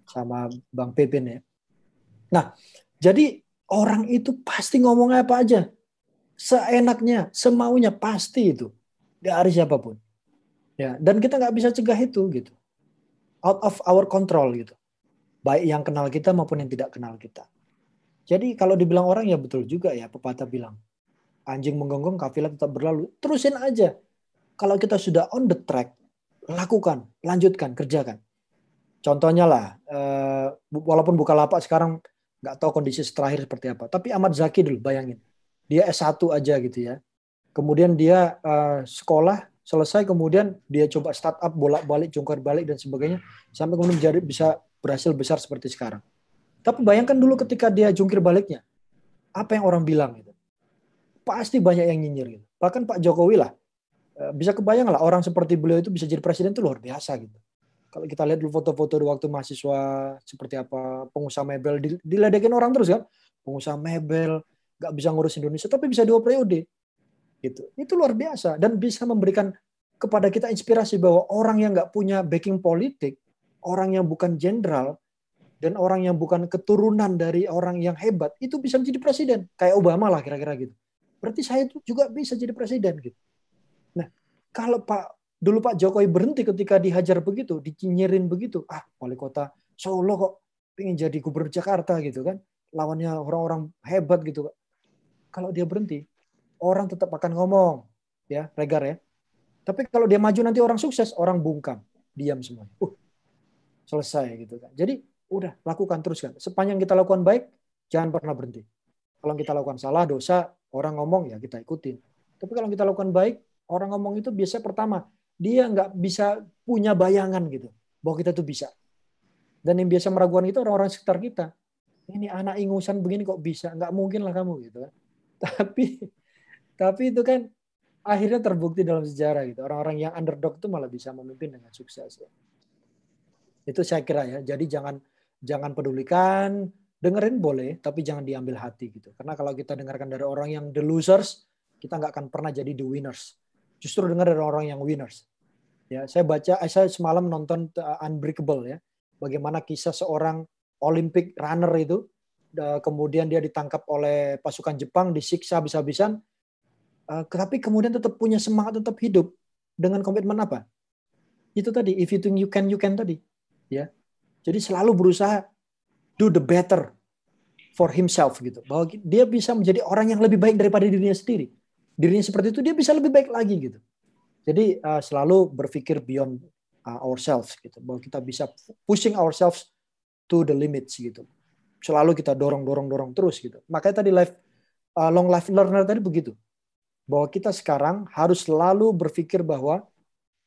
Sama Bang Pepin ya. Nah, jadi orang itu pasti ngomongnya apa aja. Seenaknya, semaunya pasti itu. Dari siapapun. Ya, dan kita nggak bisa cegah itu gitu. Out of our control gitu. Baik yang kenal kita maupun yang tidak kenal kita. Jadi kalau dibilang orang ya betul juga ya, pepatah bilang. Anjing menggonggong, kafilah tetap berlalu. Terusin aja. Kalau kita sudah on the track, lakukan, lanjutkan, kerjakan. Contohnya lah, walaupun Bukalapak sekarang nggak tahu kondisi terakhir seperti apa. Tapi Ahmad Zaki dulu, bayangin. Dia S1 aja gitu ya. Kemudian dia sekolah, selesai, kemudian dia coba startup, bolak-balik, jungkir balik, dan sebagainya. Sampai kemudian bisa berhasil besar seperti sekarang. Tapi bayangkan dulu ketika dia jungkir baliknya. Apa yang orang bilang gitu. Pasti banyak yang nyinyir gitu. Bahkan Pak Jokowi lah. Bisa kebayang lah orang seperti beliau itu bisa jadi presiden itu luar biasa gitu. Kalau kita lihat dulu foto-foto waktu mahasiswa seperti apa, pengusaha mebel, diledekin orang terus kan. Pengusaha mebel, nggak bisa ngurus Indonesia, tapi bisa 2 periode. Gitu. Itu luar biasa. Dan bisa memberikan kepada kita inspirasi bahwa orang yang nggak punya backing politik, orang yang bukan jenderal, dan orang yang bukan keturunan dari orang yang hebat, itu bisa menjadi presiden. Kayak Obama lah kira-kira gitu. Berarti saya itu juga bisa jadi presiden gitu. Nah, kalau Pak Dulu Pak Jokowi berhenti ketika dihajar begitu, dicinyirin begitu. Wali kota Solo kok pengen jadi gubernur Jakarta gitu kan. Lawannya orang-orang hebat gitu. Kalau dia berhenti, orang tetap akan ngomong. Ya, Regar ya. Tapi kalau dia maju nanti orang sukses, orang bungkam. Diam semuanya. Selesai gitu kan. Jadi udah lakukan terus kan. Sepanjang kita lakukan baik, jangan pernah berhenti. Kalau kita lakukan salah, dosa, orang ngomong ya kita ikutin. Tapi kalau kita lakukan baik, orang ngomong itu biasa pertama, dia nggak bisa punya bayangan gitu bahwa kita tuh bisa. Dan yang biasa meragukan itu orang-orang sekitar kita. Ini anak ingusan begini kok bisa? Nggak mungkin lah kamu gitu kan. Tapi itu kan akhirnya terbukti dalam sejarah gitu. Orang-orang yang underdog itu malah bisa memimpin dengan sukses. Ya. Itu saya kira ya. Jadi jangan pedulikan, dengerin boleh, tapi jangan diambil hati gitu. Karena kalau kita dengarkan dari orang yang the losers, kita nggak akan pernah jadi the winners. Justru dengar dari orang yang winners. Ya, saya semalam nonton Unbreakable ya. Bagaimana kisah seorang Olympic runner itu, kemudian dia ditangkap oleh pasukan Jepang, disiksa habis-habisan, tapi kemudian tetap punya semangat, tetap hidup dengan komitmen apa? Itu tadi, if you think you can tadi. Ya, jadi selalu berusaha do the better for himself gitu. Bahwa dia bisa menjadi orang yang lebih baik daripada dirinya sendiri. Dirinya seperti itu, dia bisa lebih baik lagi gitu. Jadi selalu berpikir beyond ourselves gitu. Bahwa kita bisa pushing ourselves to the limits gitu. Selalu kita dorong terus gitu. Makanya tadi long life learner tadi begitu. Bahwa kita sekarang harus selalu berpikir bahwa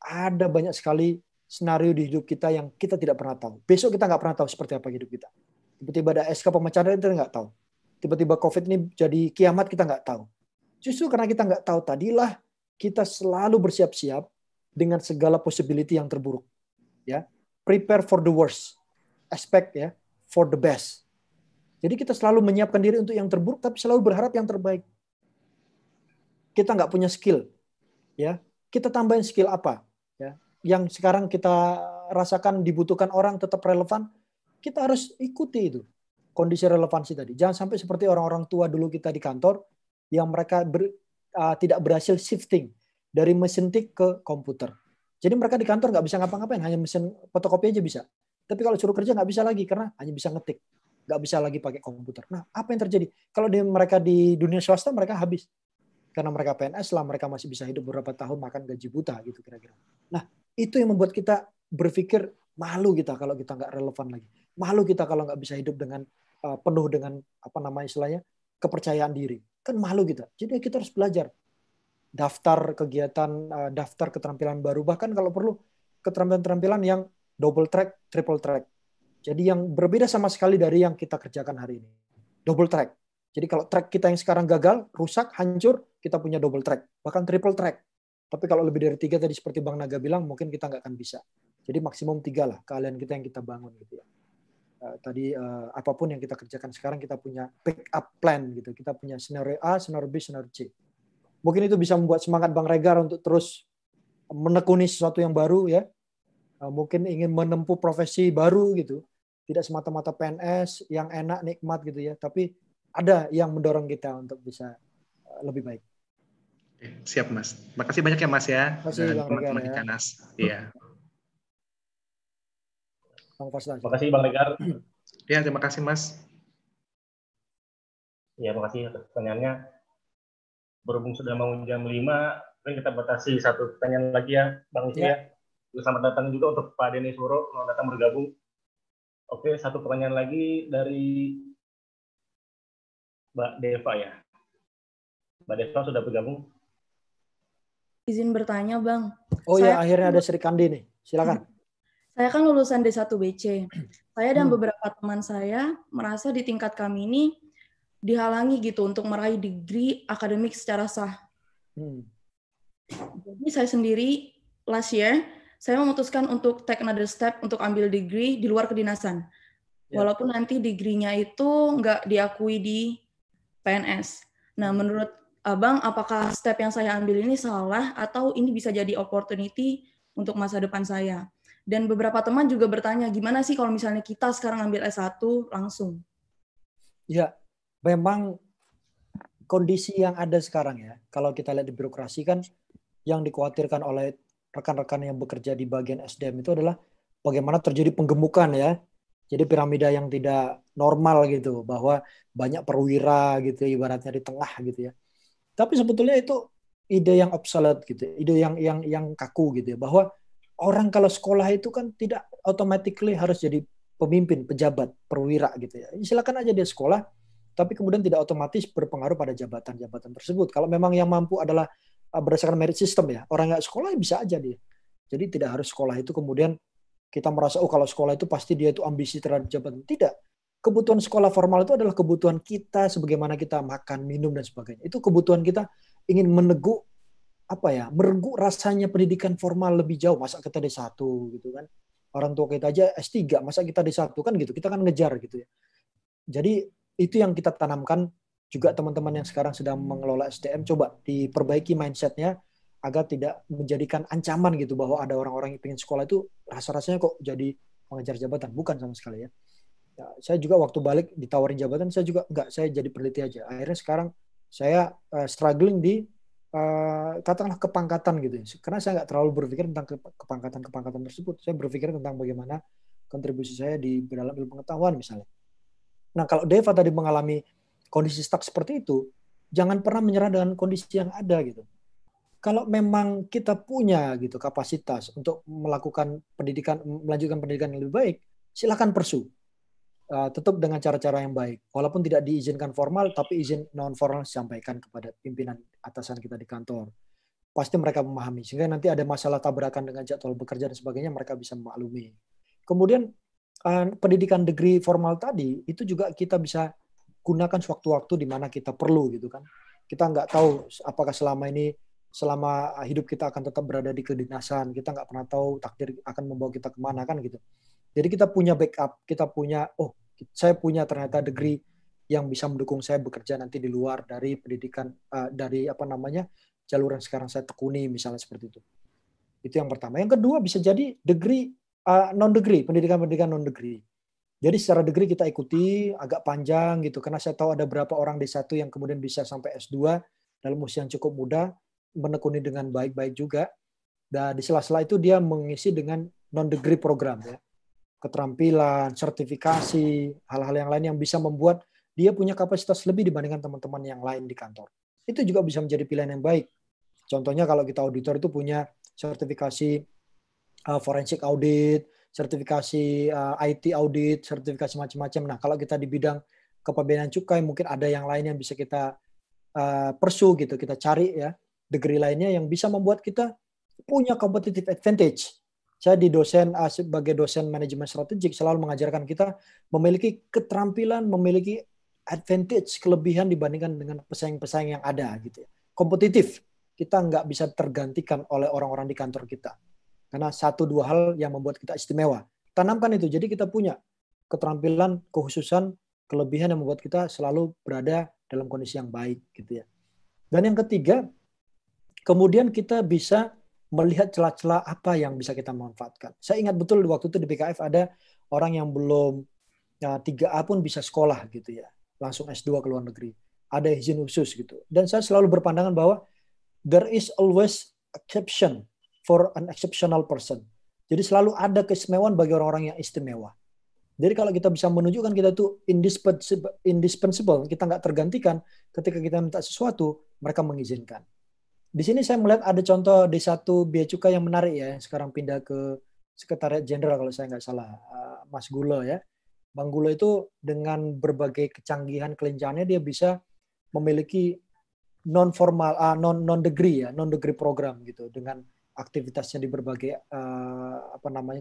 ada banyak sekali skenario di hidup kita yang kita tidak pernah tahu. Besok kita nggak pernah tahu seperti apa hidup kita. Tiba-tiba ada SK pemecahan kita nggak tahu. Tiba-tiba COVID ini jadi kiamat kita nggak tahu. Justru karena kita nggak tahu tadilah kita selalu bersiap-siap dengan segala possibility yang terburuk. Ya, prepare for the worst, expect ya for the best. Jadi kita selalu menyiapkan diri untuk yang terburuk, tapi selalu berharap yang terbaik. Kita nggak punya skill, ya kita tambahin skill apa? Ya, yang sekarang kita rasakan dibutuhkan orang tetap relevan, kita harus ikuti itu kondisi relevansi tadi. Jangan sampai seperti orang-orang tua dulu kita di kantor yang mereka tidak berhasil shifting dari mesin tik ke komputer. Jadi mereka di kantor nggak bisa ngapa-ngapain, hanya mesin fotokopi aja bisa. Tapi kalau suruh kerja nggak bisa lagi karena hanya bisa ngetik, nggak bisa lagi pakai komputer. Nah, apa yang terjadi? Kalau mereka di dunia swasta mereka habis karena mereka PNS lah, mereka masih bisa hidup beberapa tahun makan gaji buta gitu kira-kira. Nah, itu yang membuat kita berpikir malu kita kalau kita nggak relevan lagi. Malu kita kalau nggak bisa hidup dengan penuh dengan apa namanya istilahnya kepercayaan diri. Kan malu kita. Jadi kita harus belajar. Daftar kegiatan, daftar keterampilan baru. Bahkan kalau perlu keterampilan-keterampilan yang double track, triple track. Jadi yang berbeda sama sekali dari yang kita kerjakan hari ini. Double track. Jadi kalau track kita yang sekarang gagal, rusak, hancur, kita punya double track. Bahkan triple track. Tapi kalau lebih dari 3 tadi seperti Bang Naga bilang, mungkin kita nggak akan bisa. Jadi maksimum 3 lah keahlian kita yang kita bangun gitu ya. Tadi apapun yang kita kerjakan sekarang kita punya backup plan gitu. Kita punya scenario A, scenario B, scenario C. Mungkin itu bisa membuat semangat Bang Regar untuk terus menekuni sesuatu yang baru ya. Mungkin ingin menempuh profesi baru gitu. Tidak semata-mata PNS yang enak, nikmat gitu ya. Tapi ada yang mendorong kita untuk bisa lebih baik. Siap Mas. Makasih banyak ya Mas ya. Terima kasih Bang Regar ya. Iya. Terima kasih Bang Regar. Ya, terima kasih Mas. Ya, terima kasih atas pertanyaannya. Berhubung sudah mau jam 5, mungkin kita batasi satu pertanyaan lagi ya, Bang Isi ya. Selamat datang juga untuk Pak Denny Suro, mau datang bergabung. Oke, satu pertanyaan lagi dari Mbak Deva ya. Mbak Deva sudah bergabung. Izin bertanya, Bang. Oh ya, akhirnya ada Sri Kandi nih. Silakan. Saya kan lulusan D1BC. Saya dan beberapa teman saya merasa di tingkat kami ini dihalangi gitu untuk meraih degree akademik secara sah. Jadi saya sendiri last year, saya memutuskan untuk take another step untuk ambil degree di luar kedinasan. Walaupun nanti degree-nya itu nggak diakui di PNS. Nah, menurut Abang, apakah step yang saya ambil ini salah atau ini bisa jadi opportunity untuk masa depan saya? Dan beberapa teman juga bertanya, gimana sih kalau misalnya kita sekarang ambil S1 langsung? Ya, memang kondisi yang ada sekarang ya, kalau kita lihat di birokrasi kan yang dikhawatirkan oleh rekan-rekan yang bekerja di bagian SDM itu adalah bagaimana terjadi penggemukan ya. Jadi piramida yang tidak normal gitu, bahwa banyak perwira gitu ibaratnya di tengah gitu ya. Tapi sebetulnya itu ide yang obsolete gitu, ide yang kaku gitu ya, bahwa orang kalau sekolah itu kan tidak automatically harus jadi pemimpin, pejabat, perwira gitu ya. Silakan aja dia sekolah, tapi kemudian tidak otomatis berpengaruh pada jabatan-jabatan tersebut. Kalau memang yang mampu adalah berdasarkan merit system ya, orang nggak sekolah bisa aja dia. Jadi tidak harus sekolah itu kemudian kita merasa, oh kalau sekolah itu pasti dia itu ambisi terhadap jabatan. Tidak. Kebutuhan sekolah formal itu adalah kebutuhan kita sebagaimana kita makan, minum, dan sebagainya. Itu kebutuhan kita ingin merenggut rasanya pendidikan formal lebih jauh. Masa kita D1 gitu kan. Orang tua kita aja S3, masa kita D1 kan gitu. Kita kan ngejar gitu ya. Jadi itu yang kita tanamkan juga teman-teman yang sekarang sedang mengelola SDM, coba diperbaiki mindset-nya agar tidak menjadikan ancaman gitu bahwa ada orang-orang yang ingin sekolah itu rasa-rasanya kok jadi mengejar jabatan. Bukan sama sekali ya. Ya, saya juga waktu balik ditawarin jabatan, saya juga enggak, saya jadi peneliti aja. Akhirnya sekarang saya struggling di katakanlah kepangkatan gitu ya. Karena saya nggak terlalu berpikir tentang kepangkatan tersebut. Saya berpikir tentang bagaimana kontribusi saya di dalam ilmu pengetahuan misalnya. Nah, kalau Deva tadi mengalami kondisi stuck seperti itu, jangan pernah menyerah dengan kondisi yang ada gitu. Kalau memang kita punya gitu kapasitas untuk melakukan pendidikan, melanjutkan pendidikan yang lebih baik, silakan pursue. Tetap dengan cara-cara yang baik. Walaupun tidak diizinkan formal, tapi izin non-formal sampaikan kepada pimpinan atasan kita di kantor. Pasti mereka memahami. Sehingga nanti ada masalah tabrakan dengan jadwal bekerja dan sebagainya, mereka bisa memaklumi. Kemudian pendidikan degree formal tadi, itu juga kita bisa gunakan sewaktu-waktu di mana kita perlu gitu kan. Kita nggak tahu apakah selama hidup kita akan tetap berada di kedinasan. Kita nggak pernah tahu takdir akan membawa kita kemana kan gitu. Jadi kita punya backup, kita punya, saya punya ternyata degree yang bisa mendukung saya bekerja nanti di luar dari pendidikan, dari jalur yang sekarang saya tekuni, misalnya seperti itu. Itu yang pertama. Yang kedua bisa jadi degree, non-degree, pendidikan non-degree. Jadi secara degree kita ikuti, agak panjang gitu, karena saya tahu ada berapa orang D1 yang kemudian bisa sampai S2 dalam usia yang cukup muda, menekuni dengan baik-baik juga. Dan di sela-sela itu dia mengisi dengan non-degree program ya. Keterampilan, sertifikasi, hal-hal yang lain yang bisa membuat dia punya kapasitas lebih dibandingkan teman-teman yang lain di kantor. Itu juga bisa menjadi pilihan yang baik. Contohnya kalau kita auditor itu punya sertifikasi forensik audit, sertifikasi IT audit, sertifikasi macam-macam. Nah, kalau kita di bidang kepabeanan cukai mungkin ada yang lain yang bisa kita pursue gitu, kita cari ya, degree lainnya yang bisa membuat kita punya competitive advantage. Saya sebagai dosen manajemen strategik selalu mengajarkan kita memiliki keterampilan, memiliki advantage, kelebihan dibandingkan dengan pesaing-pesaing yang ada gitu ya. Kompetitif. Kita nggak bisa tergantikan oleh orang-orang di kantor kita. Karena 1-2 hal yang membuat kita istimewa. Tanamkan itu. Jadi kita punya keterampilan, kekhususan, kelebihan yang membuat kita selalu berada dalam kondisi yang baik gitu ya. Dan yang ketiga, kemudian kita bisa melihat celah-celah apa yang bisa kita manfaatkan. Saya ingat betul waktu itu di BKF ada orang yang belum 3A pun bisa sekolah gitu ya. Langsung S2 ke luar negeri. Ada izin khusus gitu. Dan saya selalu berpandangan bahwa there is always exception for an exceptional person. Jadi selalu ada keistimewaan bagi orang-orang yang istimewa. Jadi kalau kita bisa menunjukkan kita itu indispensable, kita nggak tergantikan, ketika kita minta sesuatu, mereka mengizinkan. Di sini saya melihat ada contoh D1 Bea Cukai yang menarik ya, yang sekarang pindah ke Sekretariat Jenderal kalau saya nggak salah, Mas Gulo ya. Bang Gulo itu dengan berbagai kecanggihan kelincahannya dia bisa memiliki non-formal, non-degree program gitu, dengan aktivitasnya di berbagai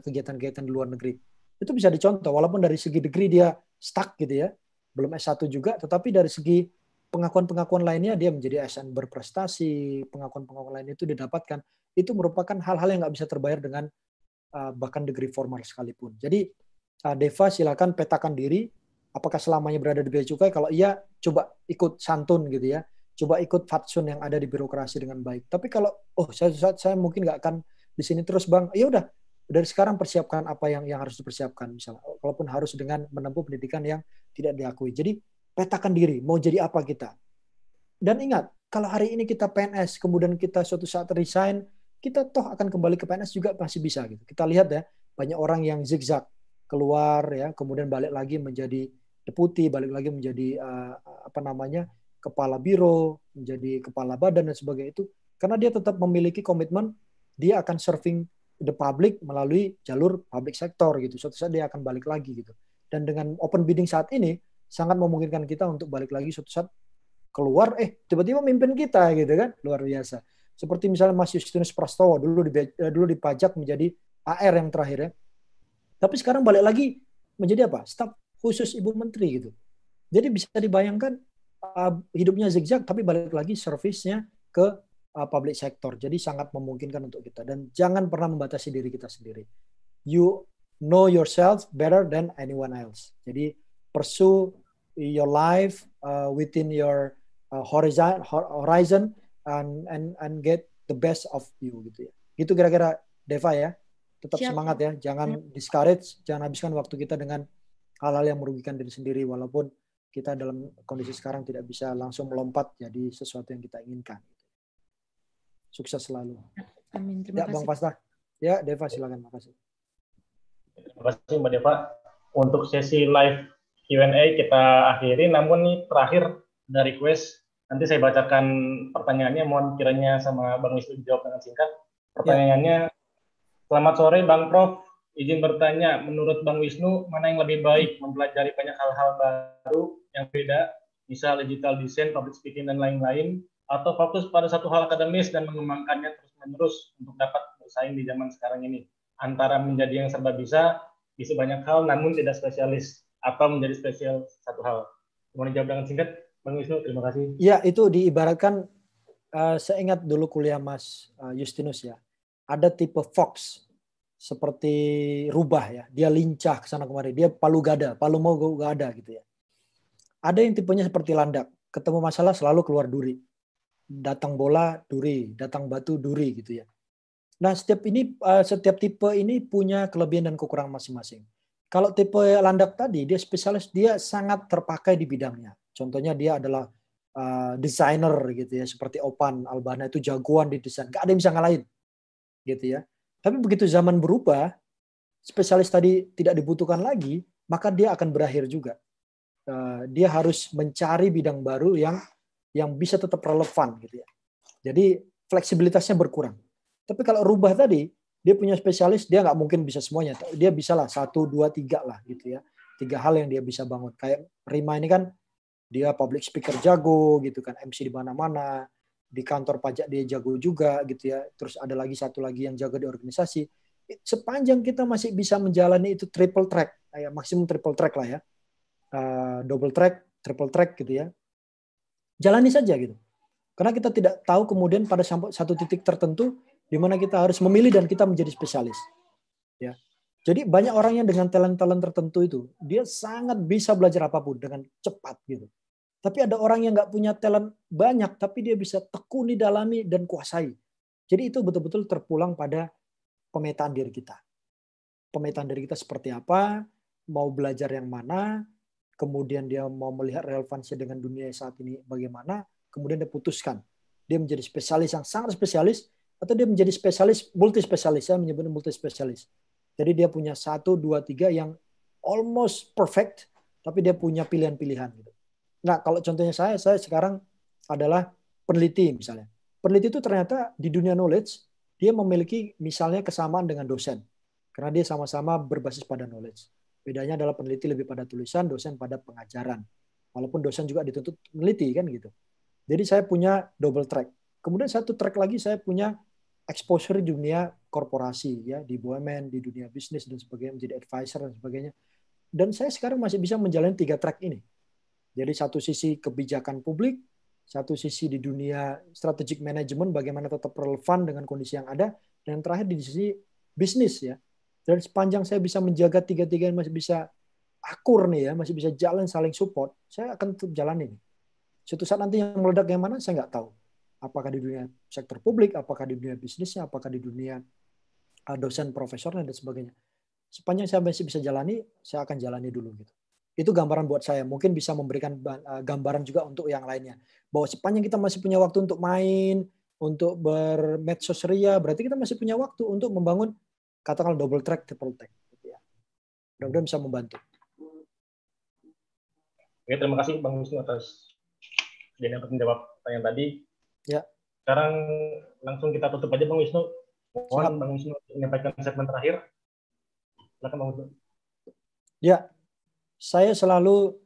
kegiatan-kegiatan di luar negeri. Itu bisa dicontoh, walaupun dari segi degree dia stuck gitu ya, belum S1 juga, tetapi dari segi pengakuan-pengakuan lainnya dia menjadi ASN berprestasi, pengakuan-pengakuan lainnya itu didapatkan, itu merupakan hal-hal yang nggak bisa terbayar dengan bahkan degree formal sekalipun. Jadi Deva silakan petakan diri, apakah selamanya berada di bea cukai, kalau iya coba ikut santun gitu ya, coba ikut fatsun yang ada di birokrasi dengan baik. Tapi kalau saya mungkin nggak akan di sini terus Bang, ya udah dari sekarang persiapkan apa yang harus dipersiapkan misalnya, walaupun harus dengan menempuh pendidikan yang tidak diakui. Jadi petakan diri, mau jadi apa kita. Dan ingat, kalau hari ini kita PNS, kemudian kita suatu saat resign, kita toh akan kembali ke PNS juga masih bisa gitu. Kita lihat ya, banyak orang yang zigzag keluar ya, kemudian balik lagi menjadi deputi, balik lagi menjadi kepala biro, menjadi kepala badan dan sebagainya itu, karena dia tetap memiliki komitmen dia akan serving the public melalui jalur public sector gitu. Suatu saat dia akan balik lagi gitu. Dan dengan open bidding saat ini sangat memungkinkan kita untuk balik lagi suatu saat keluar, tiba-tiba mimpin kita gitu kan, luar biasa. Seperti misalnya Mas Justinus Prastowo dulu dipajak menjadi AR yang terakhir ya. Tapi sekarang balik lagi menjadi apa? Staf khusus Ibu Menteri gitu. Jadi bisa dibayangkan hidupnya zigzag tapi balik lagi servisnya ke public sector. Jadi sangat memungkinkan untuk kita. Dan jangan pernah membatasi diri kita sendiri. You know yourself better than anyone else. Jadi pursue your life within your horizon and get the best of you gitu ya. Gitu kira-kira Deva ya. Tetap semangat ya. Jangan discourage, jangan habiskan waktu kita dengan hal-hal yang merugikan diri sendiri walaupun kita dalam kondisi sekarang tidak bisa langsung melompat jadi sesuatu yang kita inginkan. Sukses selalu. Amin. Terima kasih. Bang Pasta. Ya, Deva silakan. Makasih. Terima kasih Mbak Deva. Untuk sesi live Q&A kita akhiri, namun nih terakhir dari request, nanti saya bacakan pertanyaannya, mohon kiranya sama Bang Wisnu dijawab dengan singkat. Pertanyaannya, selamat sore Bang Prof, izin bertanya, menurut Bang Wisnu, mana yang lebih baik, mempelajari banyak hal-hal baru yang beda, misal digital design, public speaking, dan lain-lain, atau fokus pada satu hal akademis dan mengembangkannya terus-menerus untuk dapat bersaing di zaman sekarang ini, antara menjadi yang serba bisa banyak hal namun tidak spesialis, atau menjadi spesial satu hal. Mohon dijawab dengan singkat, Bang Wisnu, terima kasih. Ya, itu diibaratkan, saya ingat dulu kuliah Mas Justinus ya, ada tipe Fox, seperti rubah ya, dia lincah ke sana kemari, dia palu gada, palu mau gak ada gitu ya. Ada yang tipenya seperti landak, ketemu masalah selalu keluar duri. Datang bola duri, datang batu duri gitu ya. Nah, setiap tipe ini punya kelebihan dan kekurangan masing-masing. Kalau tipe landak tadi, dia spesialis, dia sangat terpakai di bidangnya. Contohnya dia adalah desainer gitu ya, seperti Opan Albana itu jagoan di desain, gak ada yang bisa ngalahin gitu ya. Tapi begitu zaman berubah, spesialis tadi tidak dibutuhkan lagi, maka dia akan berakhir juga. Dia harus mencari bidang baru yang bisa tetap relevan gitu ya. Jadi fleksibilitasnya berkurang. Tapi kalau rubah tadi, dia punya spesialis, dia nggak mungkin bisa semuanya. Dia bisa lah 1, 2, 3 lah gitu ya. 3 hal yang dia bisa bangun. Kayak Rima ini kan, dia public speaker jago gitu kan, MC di mana-mana, di kantor pajak dia jago juga gitu ya. Terus ada lagi satu lagi yang jago di organisasi. Sepanjang kita masih bisa menjalani itu triple track, maksimum triple track lah ya. Double track, triple track gitu ya. Jalani saja gitu. Karena kita tidak tahu kemudian pada satu titik tertentu di mana kita harus memilih dan kita menjadi spesialis. Ya. Jadi banyak orang yang dengan talent-talent tertentu itu, dia sangat bisa belajar apapun dengan cepat gitu. Tapi ada orang yang nggak punya talent banyak, tapi dia bisa tekuni, dalami, dan kuasai. Jadi itu betul-betul terpulang pada pemetaan diri kita. Pemetaan diri kita seperti apa, mau belajar yang mana, kemudian dia mau melihat relevansi dengan dunia saat ini bagaimana, kemudian dia putuskan. Dia menjadi spesialis yang sangat spesialis, atau dia menjadi spesialis, multi spesialis, saya menyebutnya multi spesialis. Jadi dia punya 1, 2, 3 yang almost perfect, tapi dia punya pilihan-pilihan. Gitu. Nah, kalau contohnya saya sekarang adalah peneliti misalnya. Peneliti itu ternyata di dunia knowledge, dia memiliki misalnya kesamaan dengan dosen. Karena dia sama-sama berbasis pada knowledge. Bedanya adalah peneliti lebih pada tulisan, dosen pada pengajaran. Walaupun dosen juga dituntut meneliti kan gitu. Jadi saya punya double track. Kemudian satu track lagi saya punya exposure di dunia korporasi ya, di BUMN, di dunia bisnis dan sebagainya, menjadi advisor dan sebagainya. Dan saya sekarang masih bisa menjalani 3 track ini. Jadi satu sisi kebijakan publik, satu sisi di dunia strategic management, bagaimana tetap relevan dengan kondisi yang ada, dan yang terakhir di sisi bisnis ya. Dan sepanjang saya bisa menjaga 3-3 masih bisa akur nih ya, masih bisa jalan saling support, saya akan tetap jalani. Suatu saat nanti yang meledak yang mana saya nggak tahu. Apakah di dunia sektor publik, apakah di dunia bisnisnya, apakah di dunia dosen profesornya dan sebagainya. Sepanjang saya masih bisa jalani, saya akan jalani dulu gitu. Itu gambaran buat saya. Mungkin bisa memberikan gambaran juga untuk yang lainnya. Bahwa sepanjang kita masih punya waktu untuk main, untuk bermedsos ria, berarti kita masih punya waktu untuk membangun katakanlah double track, triple track. Gitu ya. Mudah-mudahan bisa membantu. Oke, terima kasih Bang Wisnu atas yang menjawab pertanyaan tadi. Ya. Sekarang langsung kita tutup aja Bang Wisnu. Mohon Siap. Bang Wisnu menyampaikan segmen terakhir. Silakan Bang Wisnu. Ya, saya selalu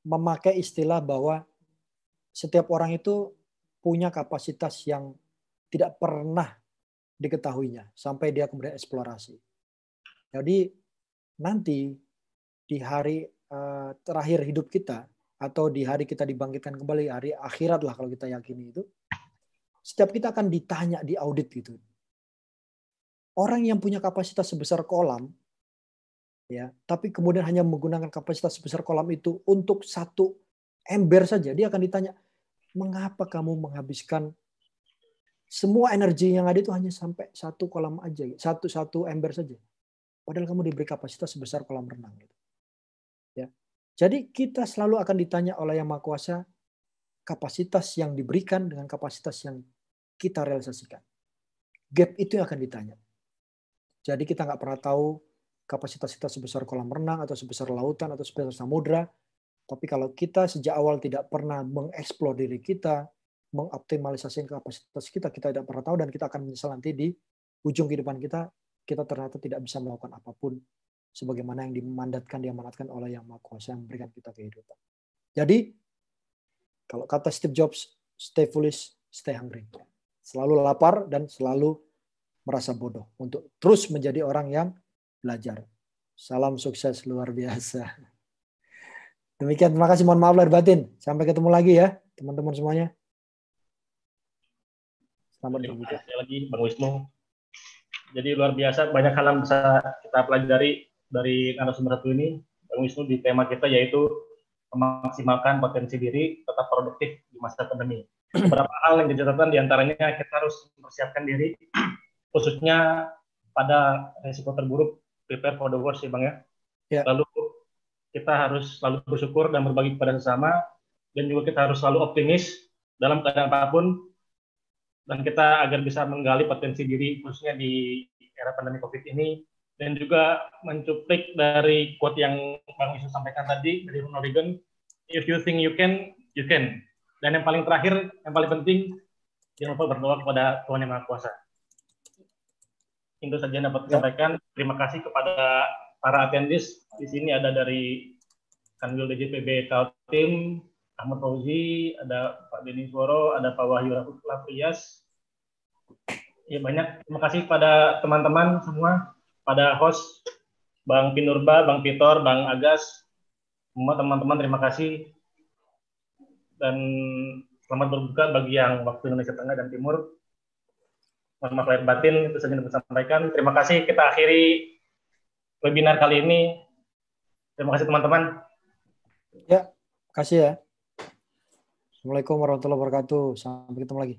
memakai istilah bahwa setiap orang itu punya kapasitas yang tidak pernah diketahuinya sampai dia kemudian eksplorasi. Jadi nanti di hari terakhir hidup kita atau di hari kita dibangkitkan kembali, hari akhirat lah kalau kita yakini itu, setiap kita akan ditanya di audit gitu. Orang yang punya kapasitas sebesar kolam, ya, tapi kemudian hanya menggunakan kapasitas sebesar kolam itu untuk satu ember saja, dia akan ditanya, mengapa kamu menghabiskan semua energi yang ada itu hanya sampai satu kolam aja, satu ember saja. Padahal kamu diberi kapasitas sebesar kolam renang. Gitu. Ya. Jadi kita selalu akan ditanya oleh Yang Maha Kuasa kapasitas yang diberikan dengan kapasitas yang kita realisasikan. Gap itu yang akan ditanya. Jadi kita nggak pernah tahu kapasitas kita sebesar kolam renang atau sebesar lautan atau sebesar samudra. Tapi kalau kita sejak awal tidak pernah mengeksplor diri kita, mengoptimalisasi kapasitas kita, kita tidak pernah tahu dan kita akan menyesal nanti di ujung kehidupan kita ternyata tidak bisa melakukan apapun sebagaimana yang diamanatkan oleh Yang Maha Kuasa yang memberikan kita kehidupan. Jadi, kalau kata Steve Jobs, stay foolish, stay hungry. Selalu lapar dan selalu merasa bodoh untuk terus menjadi orang yang belajar. Salam sukses luar biasa. Demikian, terima kasih. Mohon maaf lahir batin. Sampai ketemu lagi ya, teman-teman semuanya. Selamat berbuka. Terima kasih lagi Bang Wisnu. Jadi luar biasa, banyak hal yang bisa kita pelajari dari narasumber satu ini, Bang Wisnu, di tema kita yaitu memaksimalkan potensi diri tetap produktif di masa pandemi. Beberapa hal yang dicatatkan diantaranya kita harus mempersiapkan diri, khususnya pada risiko terburuk, prepare for the worst ya Bang ya. Ya. Lalu kita harus selalu bersyukur dan berbagi kepada sesama, dan juga kita harus selalu optimis dalam keadaan apapun, dan kita agar bisa menggali potensi diri khususnya di era pandemi COVID ini. Dan juga mencuplik dari quote yang Bang Wisnu sampaikan tadi dari Ronald Reagan, if you think you can, you can. Dan yang paling terakhir, yang paling penting, jangan lupa berdoa kepada Tuhan Yang Maha Kuasa. Itu saja yang dapat disampaikan. Terima kasih kepada para attendees. Di sini ada dari Kanwil DJPB Kaltim, Ahmad Fauzi, ada Pak Denny Suworo, ada Pak Wahyu Lafrias. Ya banyak. Terima kasih pada teman-teman semua, pada host Bang Pinurba, Bang Pitor, Bang Agas, semua teman-teman terima kasih. Dan selamat berbuka bagi yang waktu Indonesia Tengah dan Timur. Mohon maaf lahir batin, itu saja yang bisa sampaikan. Terima kasih, kita akhiri webinar kali ini. Terima kasih teman-teman. Ya, kasih ya. Assalamualaikum warahmatullahi wabarakatuh. Sampai ketemu lagi.